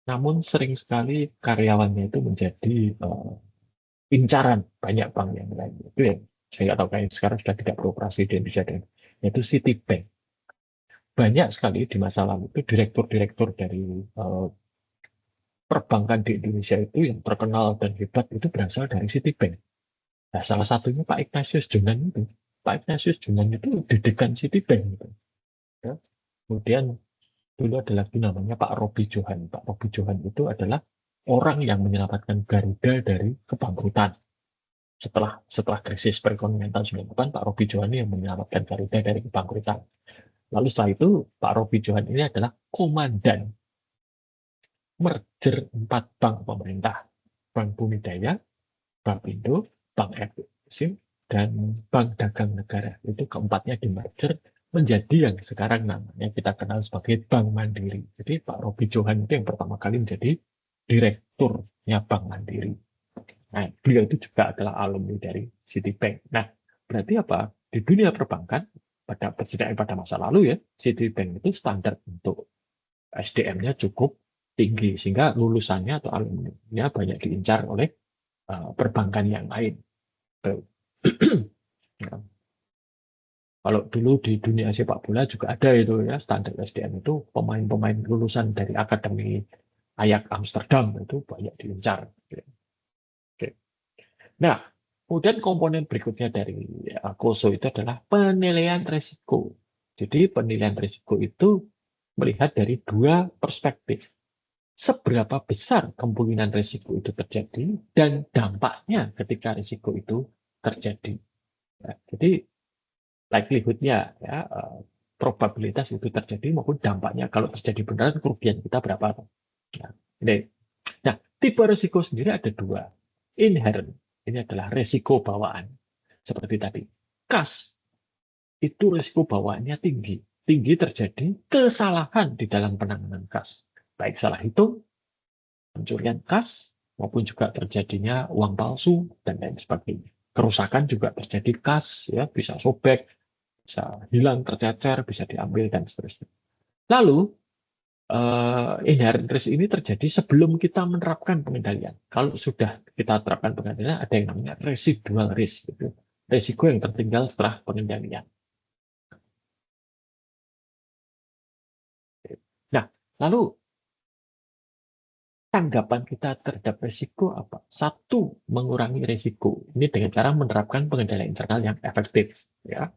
namun sering sekali karyawannya itu menjadi incaran banyak bank yang lain. Itu yang saya nggak tahu kayak sekarang sudah tidak beroperasi di Indonesia, dan yaitu Citibank. Banyak sekali di masa lalu itu direktur-direktur dari perbankan di Indonesia itu yang terkenal dan hebat itu berasal dari Citibank. Nah, salah satunya Pak Ignatius Jonan itu. Pak Ignatius Jonan itu didikan Citibank gitu. Ya. Kemudian dulu ada lagi namanya Pak Robi Johan. Pak Robi Johan itu adalah orang yang menyelamatkan Garuda dari kebangkrutan. Setelah krisis perekonomian tahun 98, Pak Robi Johan ini yang menyelamatkan Garuda dari kebangkrutan. Lalu setelah itu, Pak Robi Johan ini adalah komandan merger 4 bank pemerintah. Bank Bumi Daya, Bank Indo, Bank Eksim, dan Bank Dagang Negara. Itu keempatnya di merger menjadi yang sekarang namanya kita kenal sebagai Bank Mandiri. Jadi Pak Robi Johan itu yang pertama kali menjadi direkturnya Bank Mandiri. Nah, beliau itu juga adalah alumni dari Citibank. Nah, berarti apa? Di dunia perbankan, pada masa lalu ya, Citibank itu standar untuk SDM-nya cukup tinggi, sehingga lulusannya atau alumni-nya banyak diincar oleh perbankan yang lain. Ya. Kalau dulu di dunia sepak bola juga ada itu ya, standar SDM itu pemain-pemain lulusan dari Akademi Ajax Amsterdam itu banyak diincar. Oke. Nah, kemudian komponen berikutnya dari COSO itu adalah penilaian risiko. Jadi penilaian risiko itu melihat dari dua perspektif. Seberapa besar kemungkinan risiko itu terjadi dan dampaknya ketika risiko itu terjadi. Ya, jadi likelihood-nya ya, probabilitas itu terjadi maupun dampaknya kalau terjadi beneran kerugian kita berapa. Ya, ini. Nah, tipe risiko sendiri ada dua. Inherent, ini adalah risiko bawaan. Seperti tadi, kas, itu risiko bawaannya tinggi. Tinggi terjadi kesalahan di dalam penanganan kas. Baik salah hitung, pencurian kas, maupun juga terjadinya uang palsu, dan lain sebagainya. Kerusakan juga terjadi kas, ya bisa sobek, bisa hilang, tercecer, bisa diambil, dan seterusnya. Lalu, inherent risk ini terjadi sebelum kita menerapkan pengendalian. Kalau sudah kita terapkan pengendalian, ada yang namanya residual risk. Gitu. Risiko yang tertinggal setelah pengendalian. Nah, lalu tanggapan kita terhadap risiko apa? Satu, mengurangi risiko. Ini dengan cara menerapkan pengendalian internal yang efektif. Ya,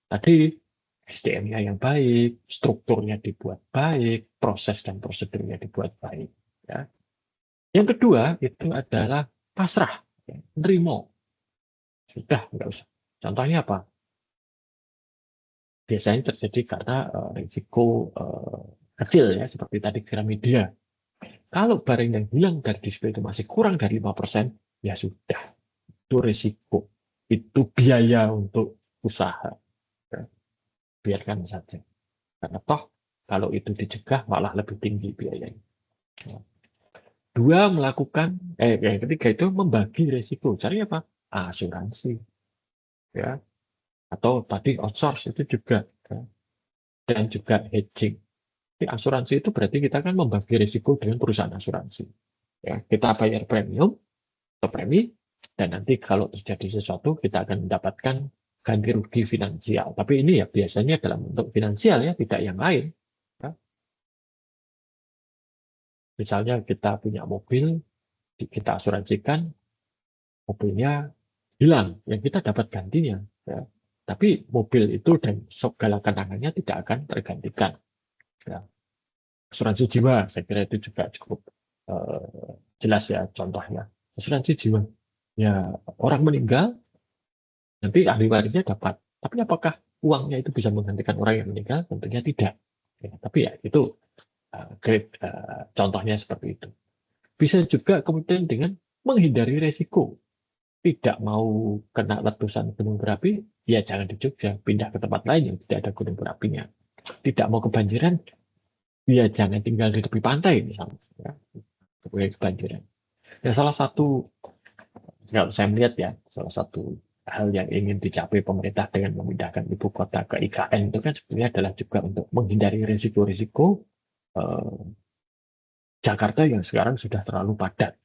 tadi SDM-nya yang baik, strukturnya dibuat baik, proses dan prosedurnya dibuat baik. Ya. Yang kedua itu adalah pasrah, ya, nerimo. Sudah, nggak usah. Contohnya apa? Biasanya terjadi karena risiko kecil ya, seperti tadi Gramedia. Kalau barang yang hilang dari display itu masih kurang dari 5%, ya sudah, itu risiko. Itu biaya untuk usaha. Ya, biarkan saja. Karena toh, kalau itu dicegah malah lebih tinggi biayanya. Ya. Dua, yang ketiga itu membagi risiko. Cari apa? Asuransi. Ya. Atau tadi outsource itu juga. Ya. Dan juga hedging. Asuransi itu berarti kita kan membagi risiko dengan perusahaan asuransi. Ya, kita bayar premium atau premi, dan nanti kalau terjadi sesuatu kita akan mendapatkan ganti rugi finansial. Tapi ini ya biasanya dalam bentuk finansial ya, tidak yang lain. Ya. Misalnya kita punya mobil, kita asuransikan, mobilnya hilang, yang kita dapat gantinya. Ya. Tapi mobil itu dan segala kenangannya tidak akan tergantikan. Ya. Asuransi jiwa, saya kira itu juga cukup jelas ya contohnya. Asuransi jiwa, ya orang meninggal, nanti ahli warisnya dapat. Tapi apakah uangnya itu bisa menggantikan orang yang meninggal? Tentunya tidak. Ya, tapi ya itu contohnya seperti itu. Bisa juga kemudian dengan menghindari resiko. Tidak mau kena letusan gunung berapi, ya jangan di Jogja, pindah ke tempat lain yang tidak ada gunung berapinya. Tidak mau kebanjiran, ya jangan tinggal di tepi pantai misalnya. Ya, kebanjiran. Ya, salah satu, kalau saya melihat ya, salah satu hal yang ingin dicapai pemerintah dengan memindahkan ibu kota ke IKN itu kan sebenarnya adalah juga untuk menghindari risiko-risiko eh, Jakarta yang sekarang sudah terlalu padat,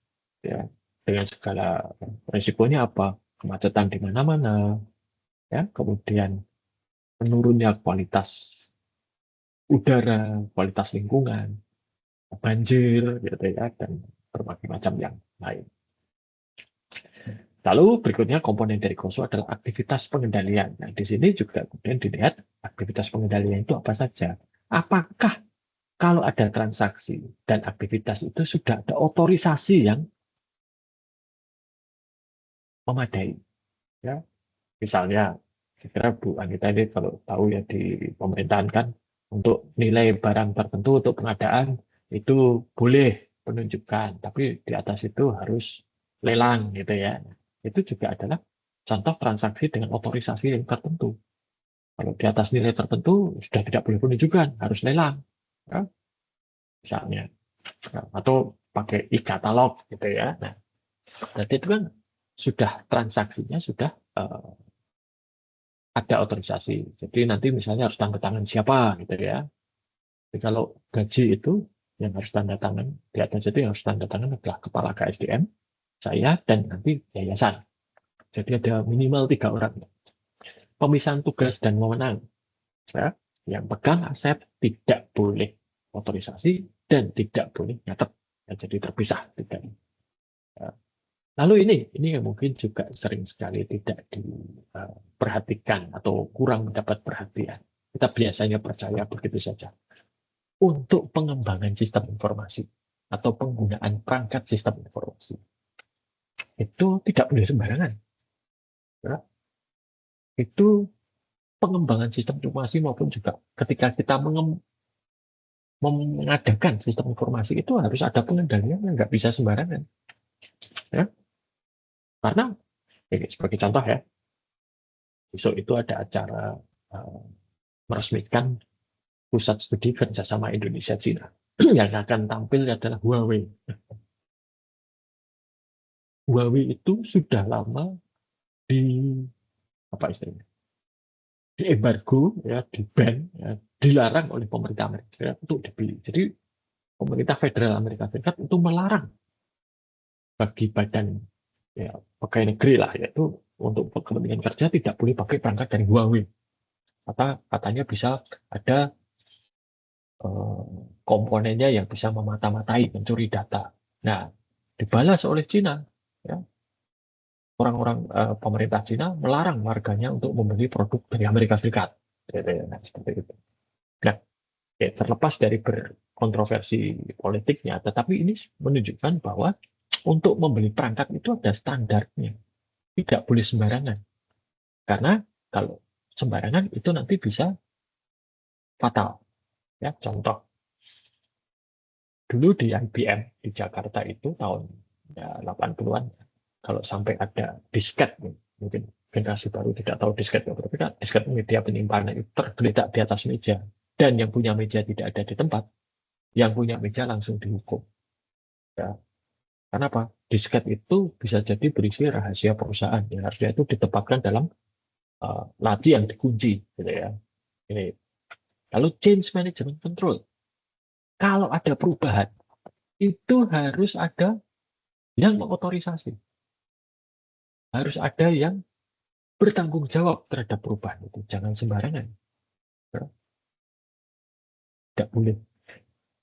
ya, dengan segala risikonya apa, kemacetan di mana-mana, ya, kemudian menurunnya kualitas udara, kualitas lingkungan, banjir, gitu ya, dan berbagai macam yang lain. Lalu berikutnya komponen dari KOSO adalah aktivitas pengendalian. Nah, di sini juga kemudian dilihat aktivitas pengendalian itu apa saja. Apakah kalau ada transaksi dan aktivitas itu sudah ada otorisasi yang memadai? Ya, misalnya, saya kira Bu Anita ini kalau tahu ya di pemerintahan kan untuk nilai barang tertentu untuk pengadaan itu boleh penunjukan, tapi di atas itu harus lelang gitu ya. Itu juga adalah contoh transaksi dengan otorisasi yang tertentu. Kalau di atas nilai tertentu sudah tidak boleh penunjukan, harus lelang, ya, misalnya. Nah, atau pakai e-katalog gitu ya. Nah, berarti itu kan sudah transaksinya sudah ada otorisasi. Jadi nanti misalnya harus tanda tangan siapa gitu ya. Jadi kalau gaji itu yang harus tanda tangan di atas itu yang harus tanda tangan adalah kepala KSDM, saya, dan nanti yayasan. Jadi ada minimal 3 orang. Pemisahan tugas dan wewenang. Ya. Yang pegang aset tidak boleh otorisasi dan tidak boleh nyatet. Ya, jadi terpisah. Tidak. Ya. Lalu ini yang mungkin juga sering sekali tidak diperhatikan atau kurang mendapat perhatian. Kita biasanya percaya begitu saja. Untuk pengembangan sistem informasi atau penggunaan perangkat sistem informasi itu tidak boleh sembarangan. Ya. Itu pengembangan sistem informasi maupun juga ketika kita mengadakan sistem informasi itu harus ada pengendalian yang nggak bisa sembarangan. Ya. Karena sebagai contoh ya, besok itu ada acara uh, meresmikan pusat studi kerjasama Indonesia Cina yang akan tampil adalah Huawei. Huawei itu sudah lama di apa istilahnya, di embargo, ya, di ban, ya, dilarang oleh pemerintah Amerika Serikat untuk dibeli. Jadi pemerintah federal Amerika Serikat itu melarang bagi badan, ya, pegawai negeri lah, yaitu untuk kepentingan kerja tidak boleh pakai perangkat dari Huawei. Katanya bisa ada komponennya yang bisa memata-matai, mencuri data. Nah, dibalas oleh Cina. Ya, orang-orang pemerintah Cina melarang warganya untuk membeli produk dari Amerika Serikat. Nah, seperti itu. Nah, ya, terlepas dari berkontroversi politiknya, tetapi ini menunjukkan bahwa untuk membeli perangkat itu ada standarnya. Tidak boleh sembarangan. Karena kalau sembarangan itu nanti bisa fatal. Ya, contoh, dulu di IBM di Jakarta itu tahun ya, 80-an, kalau sampai ada disket, mungkin generasi baru tidak tahu disket, tapi kan disket media penyimpanan itu tergeletak di atas meja, dan yang punya meja tidak ada di tempat, yang punya meja langsung dihukum. Ya. Kenapa? Disket itu bisa jadi berisi rahasia perusahaan yang harusnya itu ditempatkan dalam laci yang dikunci, gitu ya. Ini. Lalu change management control. Kalau ada perubahan, itu harus ada yang mengotorisasi. Harus ada yang bertanggung jawab terhadap perubahan itu. Jangan sembarangan. Ya, tidak boleh.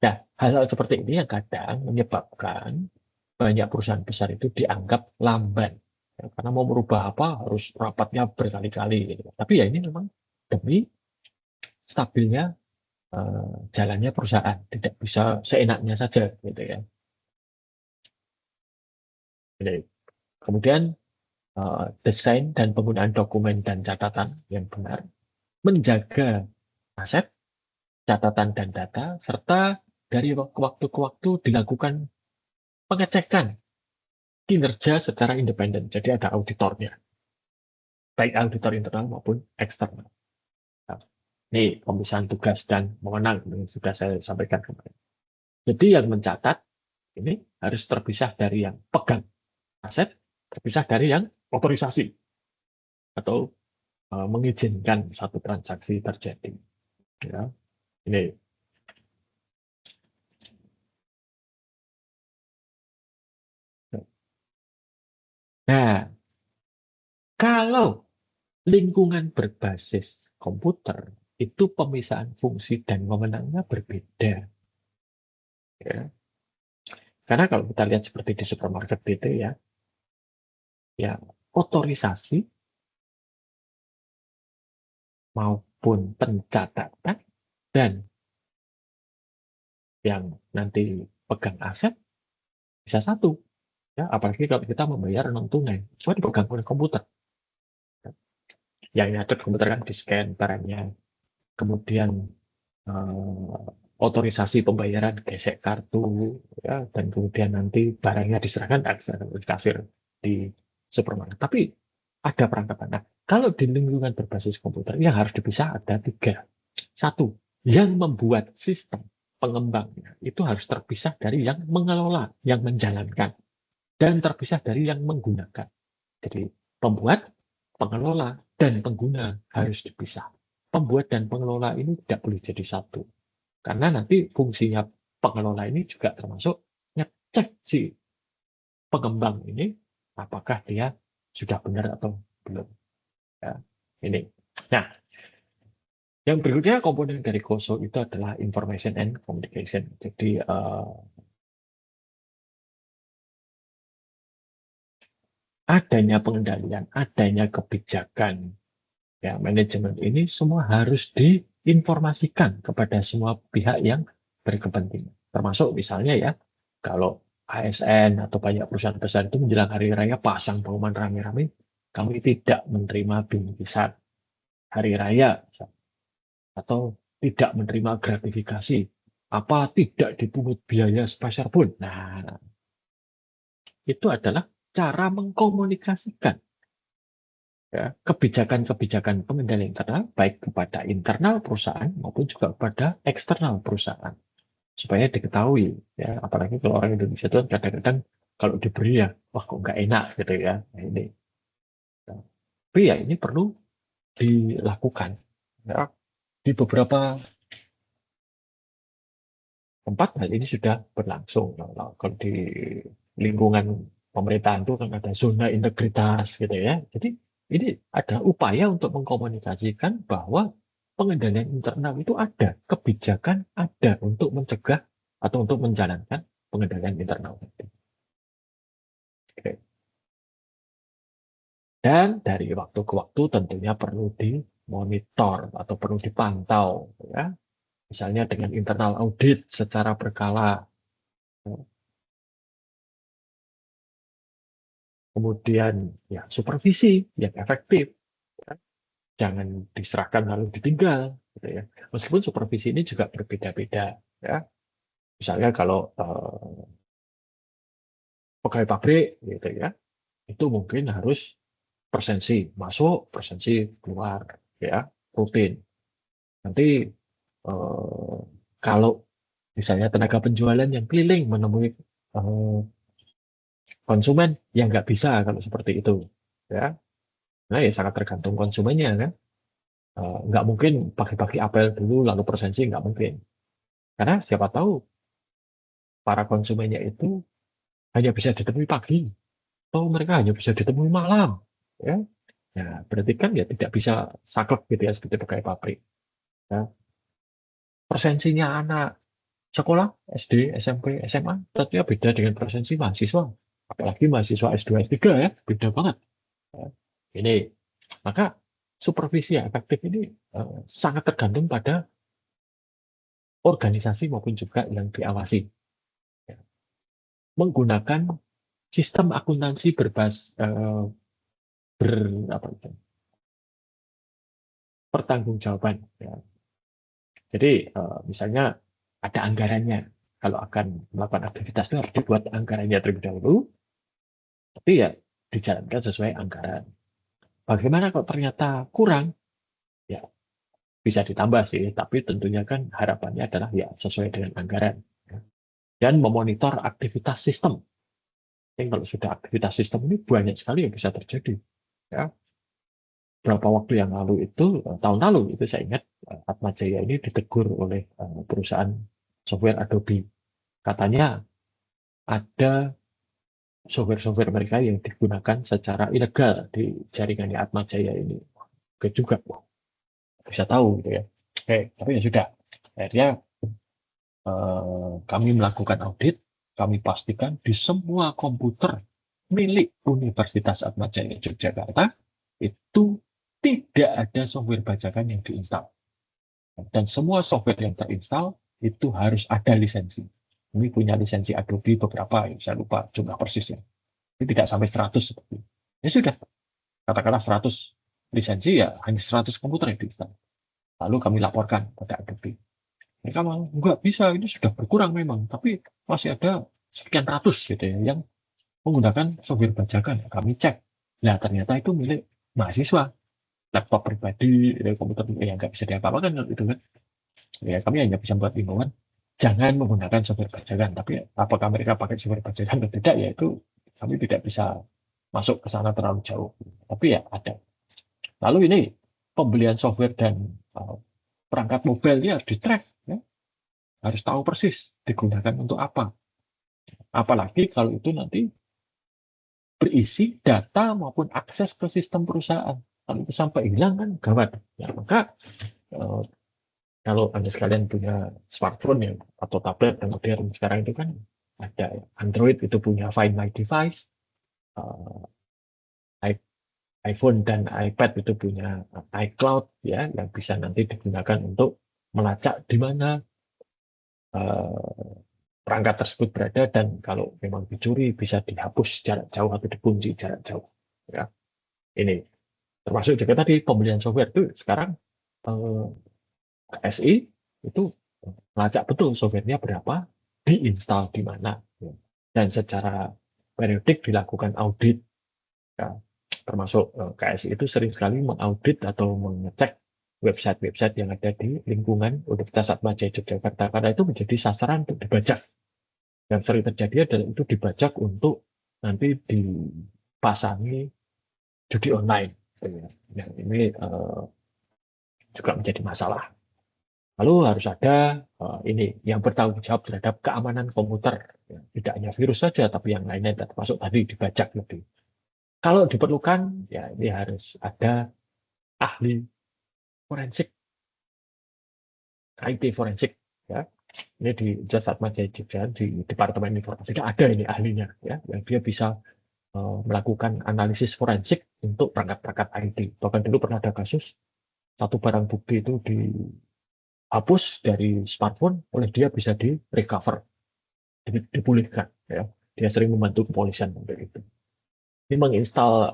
Nah, hal-hal seperti ini yang kadang menyebabkan banyak perusahaan besar itu dianggap lamban. Ya, karena mau merubah apa harus rapatnya berkali-kali. Gitu. Tapi ya ini memang demi stabilnya jalannya perusahaan. Tidak bisa seenaknya saja. Gitu ya. Jadi, kemudian desain dan penggunaan dokumen dan catatan yang benar, menjaga aset, catatan dan data, serta dari waktu ke waktu dilakukan pengecekan kinerja secara independen. Jadi ada auditornya, baik auditor internal maupun eksternal. Nah, ini pemisahan tugas dan wewenang yang sudah saya sampaikan kemarin. Jadi yang mencatat ini harus terpisah dari yang pegang aset, terpisah dari yang otorisasi atau mengizinkan satu transaksi terjadi. Ya, ini. Nah, kalau lingkungan berbasis komputer itu pemisahan fungsi dan wewenangnya berbeda. Ya. Karena kalau kita lihat seperti di supermarket itu ya otorisasi maupun pencatatan dan yang nanti pegang aset bisa satu. Ya, apalagi kalau kita membayar non tunai, semua dipegang oleh komputer. Yang nyata komputer kan di-scan barangnya, kemudian otorisasi pembayaran gesek kartu, ya, dan kemudian nanti barangnya diserahkan ke kasir di supermarket. Tapi ada perangkapan. Nah, kalau di lingkungan berbasis komputer, yang harus dipisah ada 3. Satu, yang membuat sistem pengembangnya itu harus terpisah dari yang mengelola, yang menjalankan, dan terpisah dari yang menggunakan. Jadi, pembuat, pengelola, dan pengguna harus dipisah. Pembuat dan pengelola ini tidak boleh jadi satu. Karena nanti fungsinya pengelola ini juga termasuk ngecek si pengembang ini apakah dia sudah benar atau belum. Ya, ini. Nah, yang berikutnya komponen dari COSO itu adalah information and communication. Jadi adanya pengendalian, adanya kebijakan, ya manajemen ini semua harus diinformasikan kepada semua pihak yang berkepentingan. Termasuk misalnya ya, kalau ASN atau banyak perusahaan besar itu menjelang hari raya pasang pengumuman rame-rame, kami tidak menerima bingkisan hari raya atau tidak menerima gratifikasi, apa tidak dipungut biaya sepeser pun. Nah, itu adalah cara mengkomunikasikan ya, kebijakan-kebijakan pengendalian internal baik kepada internal perusahaan maupun juga kepada eksternal perusahaan supaya diketahui ya, apalagi kalau orang Indonesia itu kan kadang-kadang kalau diberi ya wah kok nggak enak gitu ya. Nah, ini tapi ya ini perlu dilakukan ya. Di beberapa tempat hal ini sudah berlangsung. Kalau di lingkungan pemerintahan itu kan ada zona integritas gitu ya. Jadi ini ada upaya untuk mengkomunikasikan bahwa pengendalian internal itu ada, kebijakan ada untuk mencegah atau untuk menjalankan pengendalian internal. Oke. Dan dari waktu ke waktu tentunya perlu dimonitor atau perlu dipantau, ya. Misalnya dengan internal audit secara berkala. Kemudian ya supervisi yang efektif, ya. Jangan diserahkan lalu ditinggal, gitu ya. Meskipun supervisi ini juga berbeda-beda, ya. Misalnya kalau pegawai pabrik, gitu ya, itu mungkin harus presensi masuk, presensi keluar, ya, rutin. Nanti eh, kalau misalnya tenaga penjualan yang keliling menemui konsumen yang nggak bisa kalau seperti itu, ya. Nah, ya sangat tergantung konsumennya kan. Nggak mungkin pagi-pagi apel dulu lalu presensi, nggak mungkin. Karena siapa tahu para konsumennya itu hanya bisa ditemui pagi, atau mereka hanya bisa ditemui malam. Ya, ya berarti kan ya tidak bisa saklek gitu ya seperti pegawai pabrik. Ya. Presensinya anak sekolah SD, SMP, SMA tentunya beda dengan presensi mahasiswa. Apalagi mahasiswa S2, S3 ya, beda banget. Ya. Ini maka supervisi yang efektif ini sangat tergantung pada organisasi maupun juga yang diawasi. Ya. Menggunakan sistem akuntansi ber apa itu, pertanggungjawaban. Ya. Jadi misalnya ada anggarannya. Kalau akan melakukan aktivitas itu harus dibuat anggarannya terlebih dahulu, tapi ya dijalankan sesuai anggaran. Bagaimana kalau ternyata kurang? Ya bisa ditambah sih, tapi tentunya kan harapannya adalah ya sesuai dengan anggaran. dan memonitor aktivitas sistem. Jadi kalau sudah aktivitas sistem ini banyak sekali yang bisa terjadi. Ya, berapa waktu yang lalu itu, tahun lalu itu saya ingat Atmajaya ini ditegur oleh perusahaan software Adobe. Katanya ada software-software mereka yang digunakan secara ilegal di jaringannya Atmajaya ini. Oke juga, wah, bisa tahu gitu ya. Oke, tapi ya sudah. Akhirnya kami melakukan audit, kami pastikan di semua komputer milik Universitas Atmajaya Yogyakarta itu tidak ada software bajakan yang diinstal. Dan semua software yang terinstall itu harus ada lisensi. Kami punya lisensi Adobe beberapa, saya lupa jumlah persisnya. Ini tidak sampai 100 seperti itu. Ya sudah, katakanlah 100 lisensi, ya hanya 100 komputer yang diinstal. Lalu kami laporkan pada Adobe. Mereka malah, nggak bisa, ini sudah berkurang memang, tapi masih ada sekian ratus gitu ya, yang menggunakan software bajakan. Kami cek, nah ternyata itu milik mahasiswa, laptop pribadi, komputer yang nggak bisa diapa-apakan itu kan. Ya kami hanya bisa buat himbauan, jangan menggunakan software bajakan. Tapi apakah mereka pakai software bajakan atau tidak, ya itu kami tidak bisa masuk ke sana terlalu jauh. Tapi ya ada. Lalu ini pembelian software dan perangkat mobile ya di track, ya. Harus tahu persis digunakan untuk apa. Apalagi kalau itu nanti berisi data maupun akses ke sistem perusahaan. Kalau itu sampai hilang kan gawat. Ya, maka kalau Anda sekalian punya smartphone ya, atau tablet yang modern sekarang itu kan ada Android itu punya Find My Device, iPhone dan iPad itu punya iCloud ya, yang bisa nanti digunakan untuk melacak di mana perangkat tersebut berada, dan kalau memang dicuri bisa dihapus jarak jauh atau dikunci jarak jauh. Ya, ini termasuk juga tadi pembelian software itu sekarang KSI itu melacak betul softwarenya berapa, diinstal di mana, dan secara periodik dilakukan audit. Ya, termasuk KSI itu sering sekali mengaudit atau mengecek website-website yang ada di lingkungan Universitas Atmajaya Yogyakarta, karena itu menjadi sasaran untuk dibajak. Yang sering terjadi adalah itu dibajak untuk nanti dipasangi judi online. Yang ini juga menjadi masalah. Lalu harus ada ini yang bertanggung jawab terhadap keamanan komputer. Ya, tidak hanya virus saja, tapi yang lainnya termasuk tadi dibajak lebih. Kalau diperlukan, ya ini harus ada ahli forensik, IT forensik. Ya. Ini di Universitas Atmajaya Jogja, di Departemen Informatika ada ini ahlinya, ya, yang dia bisa melakukan analisis forensik untuk perangkat-perangkat IT. Bahkan dulu pernah ada kasus, satu barang bukti itu dihapus dari smartphone, oleh dia bisa di-recover, dipulihkan. Ya. Dia sering membantu kepolisian untuk itu. Ini menginstal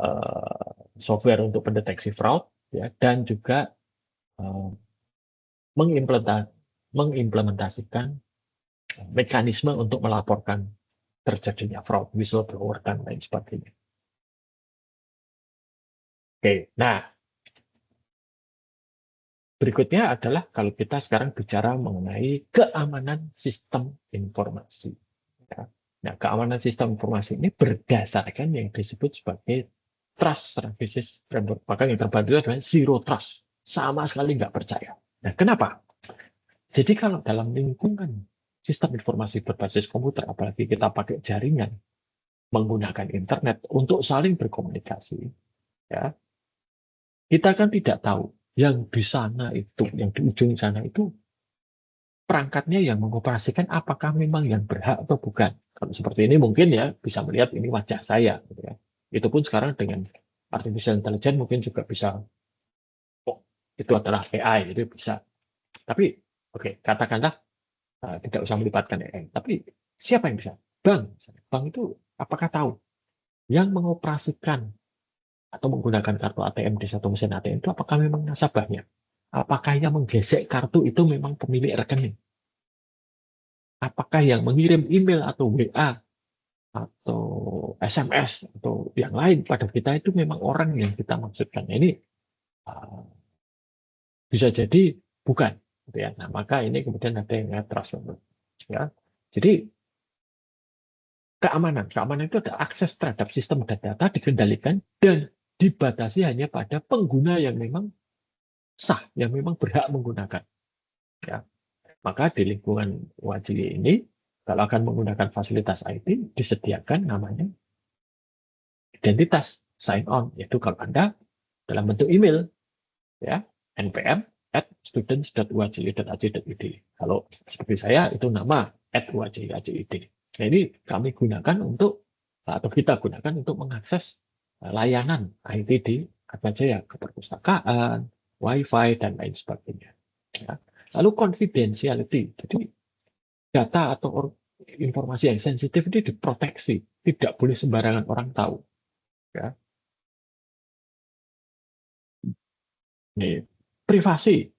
software untuk pendeteksi fraud, ya, dan juga mengimplementasikan mekanisme untuk melaporkan terjadinya fraud, whistleblower, dan lain sebagainya. Oke, nah berikutnya adalah kalau kita sekarang bicara mengenai keamanan sistem informasi. Ya. Nah, keamanan sistem informasi ini berdasarkan yang disebut sebagai trust services framework. Bahkan yang terbaru adalah zero trust, sama sekali nggak percaya. Nah, kenapa? Jadi kalau dalam lingkungan sistem informasi berbasis komputer, apalagi kita pakai jaringan, menggunakan internet untuk saling berkomunikasi, ya, kita kan tidak tahu yang di sana itu, yang di ujung sana itu perangkatnya yang mengoperasikan apakah memang yang berhak atau bukan. Kalau seperti ini mungkin ya bisa melihat ini wajah saya, gitu ya. Itu pun sekarang dengan artificial intelligence mungkin juga bisa, oh itu adalah AI, itu bisa. Tapi oke, katakanlah tidak usah melibatkan AI. Tapi siapa yang bisa? Bank. Bank itu apakah tahu yang mengoperasikan atau menggunakan kartu ATM di satu mesin ATM itu apakah memang nasabahnya? Apakah yang menggesek kartu itu memang pemilik rekening? Apakah yang mengirim email atau WA atau SMS atau yang lain pada kita itu memang orang yang kita maksudkan? Ini bisa jadi bukan. Gitu ya. Nah, maka ini kemudian ada yang trust. Ya. Jadi keamanan. Keamanan itu ada akses terhadap sistem dan data dikendalikan dan dibatasi hanya pada pengguna yang memang sah, yang memang berhak menggunakan. Ya. Maka di lingkungan WAJI ini, kalau akan menggunakan fasilitas IT, disediakan namanya identitas sign on, yaitu kalau Anda dalam bentuk email, ya, npm@students.uajli.ac.id. Kalau seperti saya, itu nama @uajli.ac.id. Nah, ini kami gunakan untuk, atau kita gunakan untuk mengakses layanan IT di Atmajaya, keperpustakaan, WiFi, dan lain sebagainya. Ya. Lalu confidentiality, jadi data atau informasi yang sensitif ini diproteksi, tidak boleh sembarangan orang tahu. Ya. Nih, privasi,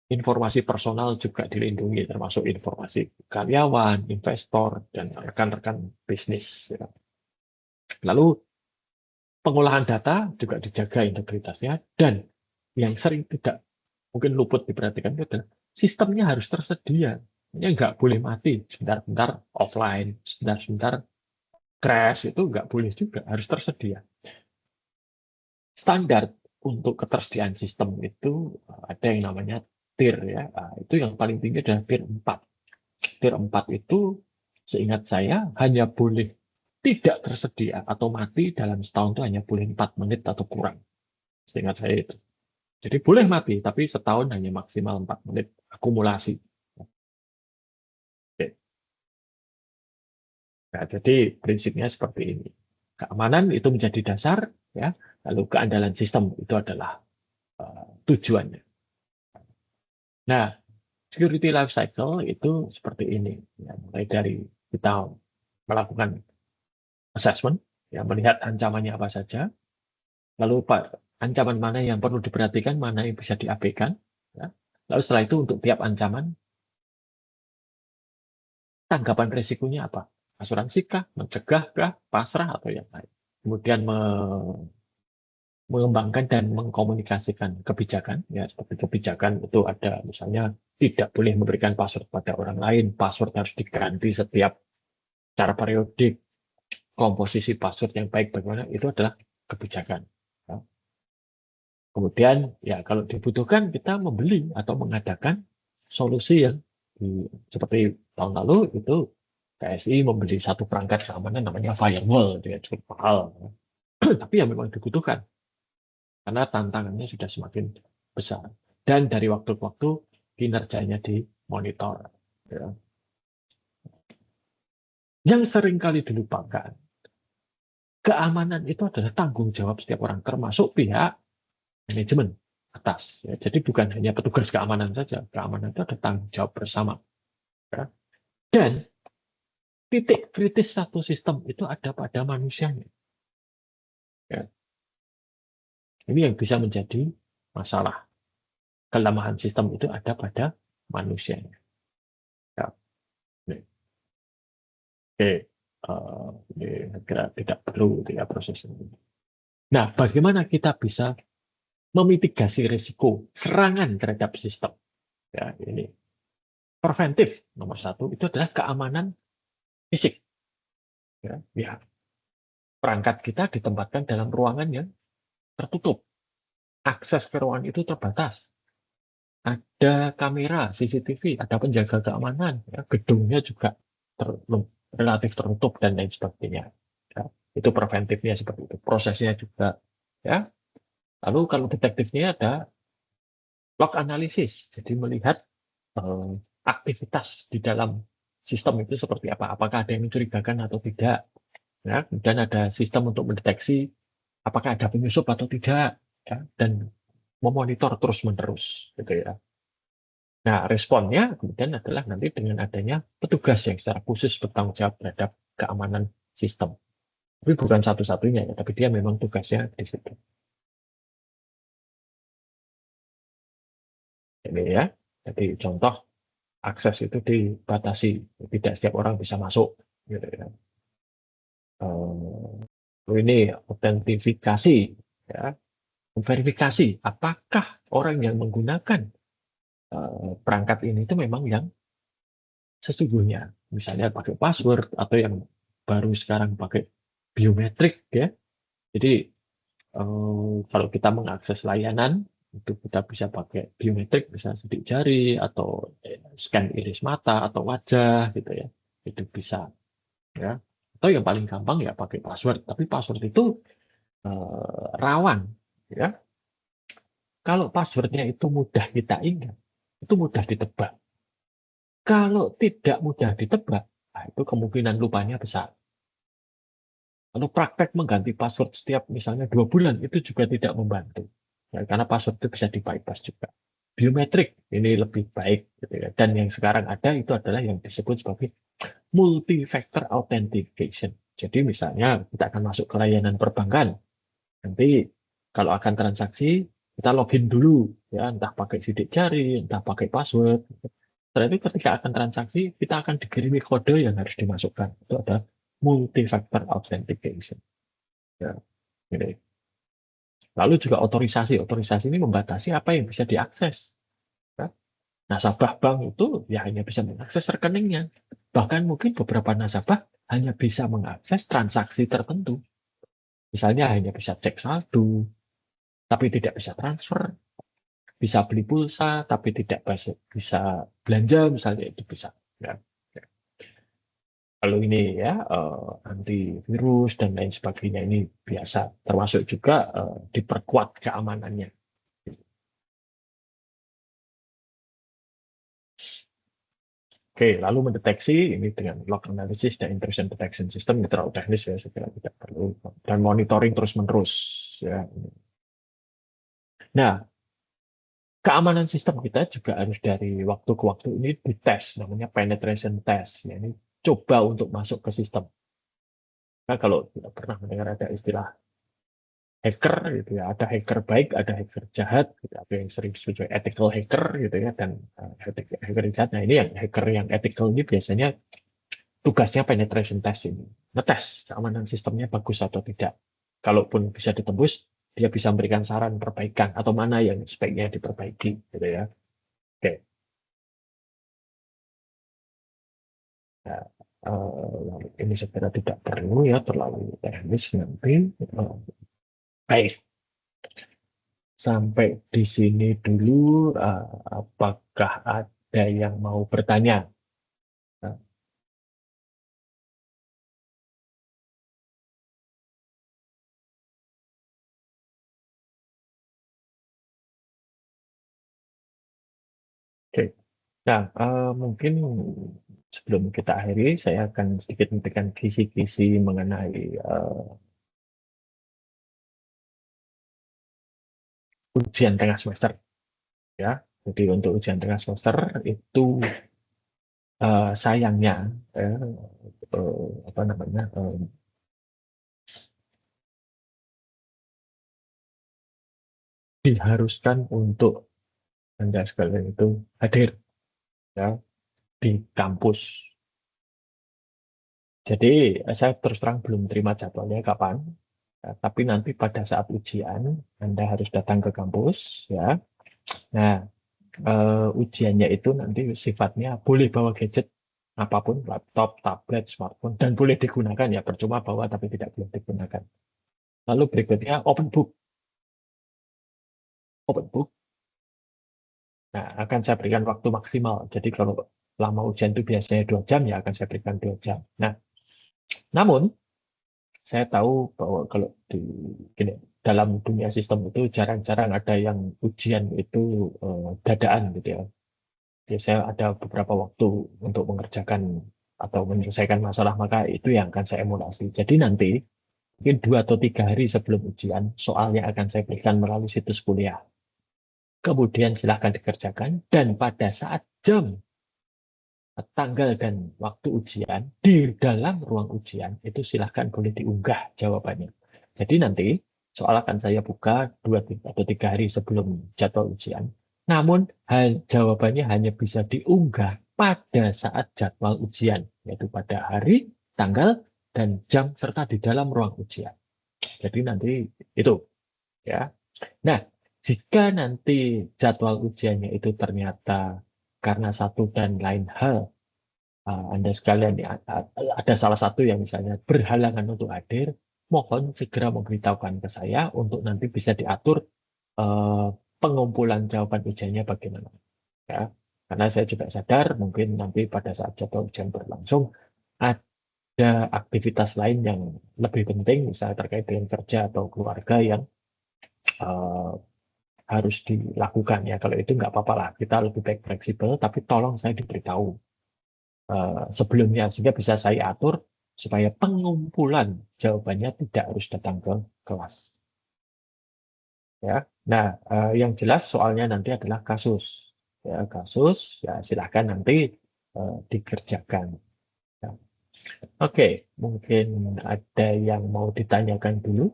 informasi personal juga dilindungi, termasuk informasi karyawan, investor, dan rekan-rekan bisnis. Ya. Lalu pengolahan data juga dijaga integritasnya, dan yang sering tidak mungkin luput diperhatikan itu adalah sistemnya harus tersedia. Ini nggak boleh mati, sebentar-bentar offline, sebentar-bentar crash, itu nggak boleh juga, harus tersedia. Standar untuk ketersediaan sistem itu ada yang namanya tier, ya. Nah, itu yang paling tinggi adalah tier 4. Tier 4 itu seingat saya hanya boleh tidak tersedia atau mati dalam setahun itu hanya boleh 4 menit atau kurang. Seingat saya itu. Jadi boleh mati, tapi setahun hanya maksimal 4 menit akumulasi. Oke. Nah, jadi prinsipnya seperti ini. Keamanan itu menjadi dasar, ya. Lalu keandalan sistem itu adalah tujuannya. Nah, security life cycle itu seperti ini. Ya, mulai dari kita melakukan assessment, ya, melihat ancamannya apa saja, lalu ancaman mana yang perlu diperhatikan, mana yang bisa diabaikan. Ya. Lalu setelah itu untuk tiap ancaman, tanggapan risikonya apa? Asuransi kah, mencegah kah, pasrah, atau yang lain. Kemudian mengembangkan dan mengkomunikasikan kebijakan, ya, seperti kebijakan itu ada misalnya tidak boleh memberikan password pada orang lain, password harus diganti setiap secara periodik, komposisi password yang baik bagaimana, itu adalah kebijakan. Ya. Kemudian ya kalau dibutuhkan kita membeli atau mengadakan solusi yang seperti tahun lalu itu KSI membeli satu perangkat keamanan namanya firewall, dia cukup mahal, tapi yang memang dibutuhkan karena tantangannya sudah semakin besar dan dari waktu ke waktu kinerjanya dimonitor. Ya. Yang seringkali dilupakan, keamanan itu adalah tanggung jawab setiap orang, termasuk pihak manajemen atas. Ya. Jadi bukan hanya petugas keamanan saja, keamanan itu ada tanggung jawab bersama. Ya. Dan titik kritis satu sistem itu ada pada manusianya. Ya. Ini yang bisa menjadi masalah. Kelemahan sistem itu ada pada manusianya. Ya. Oke, ini kira tidak perlu ya proses ini. Nah, bagaimana kita bisa memitigasi risiko serangan terhadap sistem? Ya, ini preventif nomor satu itu adalah keamanan fisik. Ya, ya, perangkat kita ditempatkan dalam ruangan yang tertutup. Akses ke ruangan itu terbatas. Ada kamera CCTV, ada penjaga keamanan, ya, gedungnya juga relatif tertutup dan lain sebagainya. Ya, itu preventifnya seperti itu. Prosesnya juga, ya. Lalu kalau detektifnya ada log analisis, jadi melihat aktivitas di dalam sistem itu seperti apa, apakah ada yang mencurigakan atau tidak. Ya, kemudian ada sistem untuk mendeteksi apakah ada penyusup atau tidak, ya, dan memonitor terus-menerus, gitu ya. Nah, responnya kemudian adalah nanti dengan adanya petugas yang secara khusus bertanggung jawab terhadap keamanan sistem. Tapi bukan satu-satunya, ya, tapi dia memang tugasnya di situ. Ini ya, jadi contoh akses itu dibatasi, tidak setiap orang bisa masuk. Gitu ya. Ini autentifikasi, ya, verifikasi apakah orang yang menggunakan perangkat ini itu memang yang sesungguhnya, misalnya pakai password atau yang baru sekarang pakai biometrik ya. Jadi kalau kita mengakses layanan itu kita bisa pakai biometrik, bisa sidik jari atau scan iris mata atau wajah gitu ya. Itu bisa ya. Atau yang paling gampang ya pakai password. Tapi password itu rawan ya. Kalau passwordnya itu mudah kita ingat, itu mudah ditebak. Kalau tidak mudah ditebak, nah itu kemungkinan lupanya besar. Kalau praktek mengganti password setiap misalnya 2 bulan, itu juga tidak membantu. Ya, karena password itu bisa di-bypass juga. Biometrik ini lebih baik. Gitu ya. Dan yang sekarang ada itu adalah yang disebut sebagai multi-factor authentication. Jadi misalnya kita akan masuk ke layanan perbankan. Nanti kalau akan transaksi, kita login dulu. Ya, entah pakai sidik jari, entah pakai password. Setelah itu ketika akan transaksi, kita akan dikirimi kode yang harus dimasukkan. Itu ada multi-factor authentication. Ya, ini. Lalu juga otorisasi. Otorisasi ini membatasi apa yang bisa diakses. Ya. Nasabah bank itu ya hanya bisa mengakses rekeningnya. Bahkan mungkin beberapa nasabah hanya bisa mengakses transaksi tertentu. Misalnya hanya bisa cek saldo, tapi tidak bisa transfer. Bisa beli pulsa, tapi tidak bisa belanja, misalnya itu bisa. Ya. Kalau ini ya antivirus dan lain sebagainya ini biasa, termasuk juga diperkuat keamanannya. Oke, lalu mendeteksi ini dengan log analysis dan intrusion detection system ini terlalu teknis ya, saya kira tidak perlu. Dan monitoring terus-menerus ya. Nah, keamanan sistem kita juga harus dari waktu ke waktu ini dites, namanya penetration test. Ya, ini coba untuk masuk ke sistem. Nah, kalau tidak pernah mendengar ada istilah hacker gitu ya, ada hacker baik, ada hacker jahat, gitu. Ada yang sering disebut ethical hacker gitu ya, dan hacker jahat. Nah ini yang hacker yang ethical ini biasanya tugasnya penetration test ini, ngetes keamanan sistemnya bagus atau tidak. Kalaupun bisa ditembus, dia bisa memberikan saran perbaikan atau mana yang sebaiknya diperbaiki gitu ya. Oke. Nah, ini segera tidak perlu ya terlalu teknis nanti. Baik. Sampai di sini dulu, apakah ada yang mau bertanya? Nah, oke. Nah, mungkin sebelum kita akhiri, saya akan sedikit memberikan kisi-kisi mengenai ujian tengah semester. Ya, jadi untuk ujian tengah semester itu sayangnya, apa namanya, diharuskan untuk Anda sekalian itu hadir ya di kampus. Jadi saya terus terang belum terima jadwalnya kapan, ya, tapi nanti pada saat ujian Anda harus datang ke kampus, ya. Nah, ujiannya itu nanti sifatnya boleh bawa gadget apapun, laptop, tablet, smartphone, dan boleh digunakan ya, percuma bawa tapi tidak boleh digunakan. Lalu berikutnya open book. Open book. Nah, akan saya berikan waktu maksimal. Jadi kalau lama ujian itu biasanya 2 jam, ya akan saya berikan 2 jam. Nah, namun saya tahu bahwa kalau di gini, dalam dunia sistem itu jarang-jarang ada yang ujian itu dadaan gitu ya. Biasanya ada beberapa waktu untuk mengerjakan atau menyelesaikan masalah, maka itu yang akan saya emulasi. Jadi nanti mungkin 2 atau 3 hari sebelum ujian, soalnya akan saya berikan melalui situs kuliah. Kemudian silahkan dikerjakan, dan pada saat jam, tanggal, dan waktu ujian, di dalam ruang ujian, itu silahkan boleh diunggah jawabannya. Jadi nanti soal akan saya buka 2 atau 3 hari sebelum jadwal ujian. Namun jawabannya hanya bisa diunggah pada saat jadwal ujian, yaitu pada hari, tanggal, dan jam serta di dalam ruang ujian. Jadi nanti itu ya. Nah, jika nanti jadwal ujiannya itu ternyata karena satu dan lain hal Anda sekalian ada salah satu yang misalnya berhalangan untuk hadir, mohon segera memberitahukan ke saya untuk nanti bisa diatur pengumpulan jawaban ujiannya bagaimana. Ya. Karena saya juga sadar mungkin nanti pada saat jadwal ujian berlangsung ada aktivitas lain yang lebih penting, misalnya terkait dengan kerja atau keluarga yang harus dilakukan ya. Kalau itu nggak apa-apa lah, kita lebih baik fleksibel, tapi tolong saya diberitahu sebelumnya sehingga bisa saya atur supaya pengumpulan jawabannya tidak harus datang ke kelas. Ya, nah yang jelas soalnya nanti adalah kasus. Ya, kasus ya silahkan nanti dikerjakan. Ya. Oke, mungkin ada yang mau ditanyakan dulu.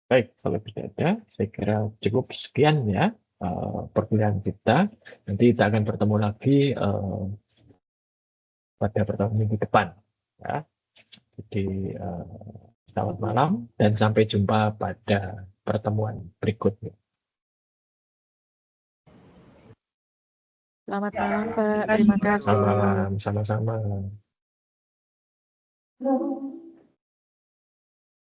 Baik, kalau tidak ada, saya kira cukup sekian ya perkuliahan kita. Nanti kita akan bertemu lagi pada pertemuan minggu depan. Ya. Jadi selamat malam dan sampai jumpa pada pertemuan berikutnya. Selamat malam, Pak. Terima kasih. Selamat malam, sama-sama.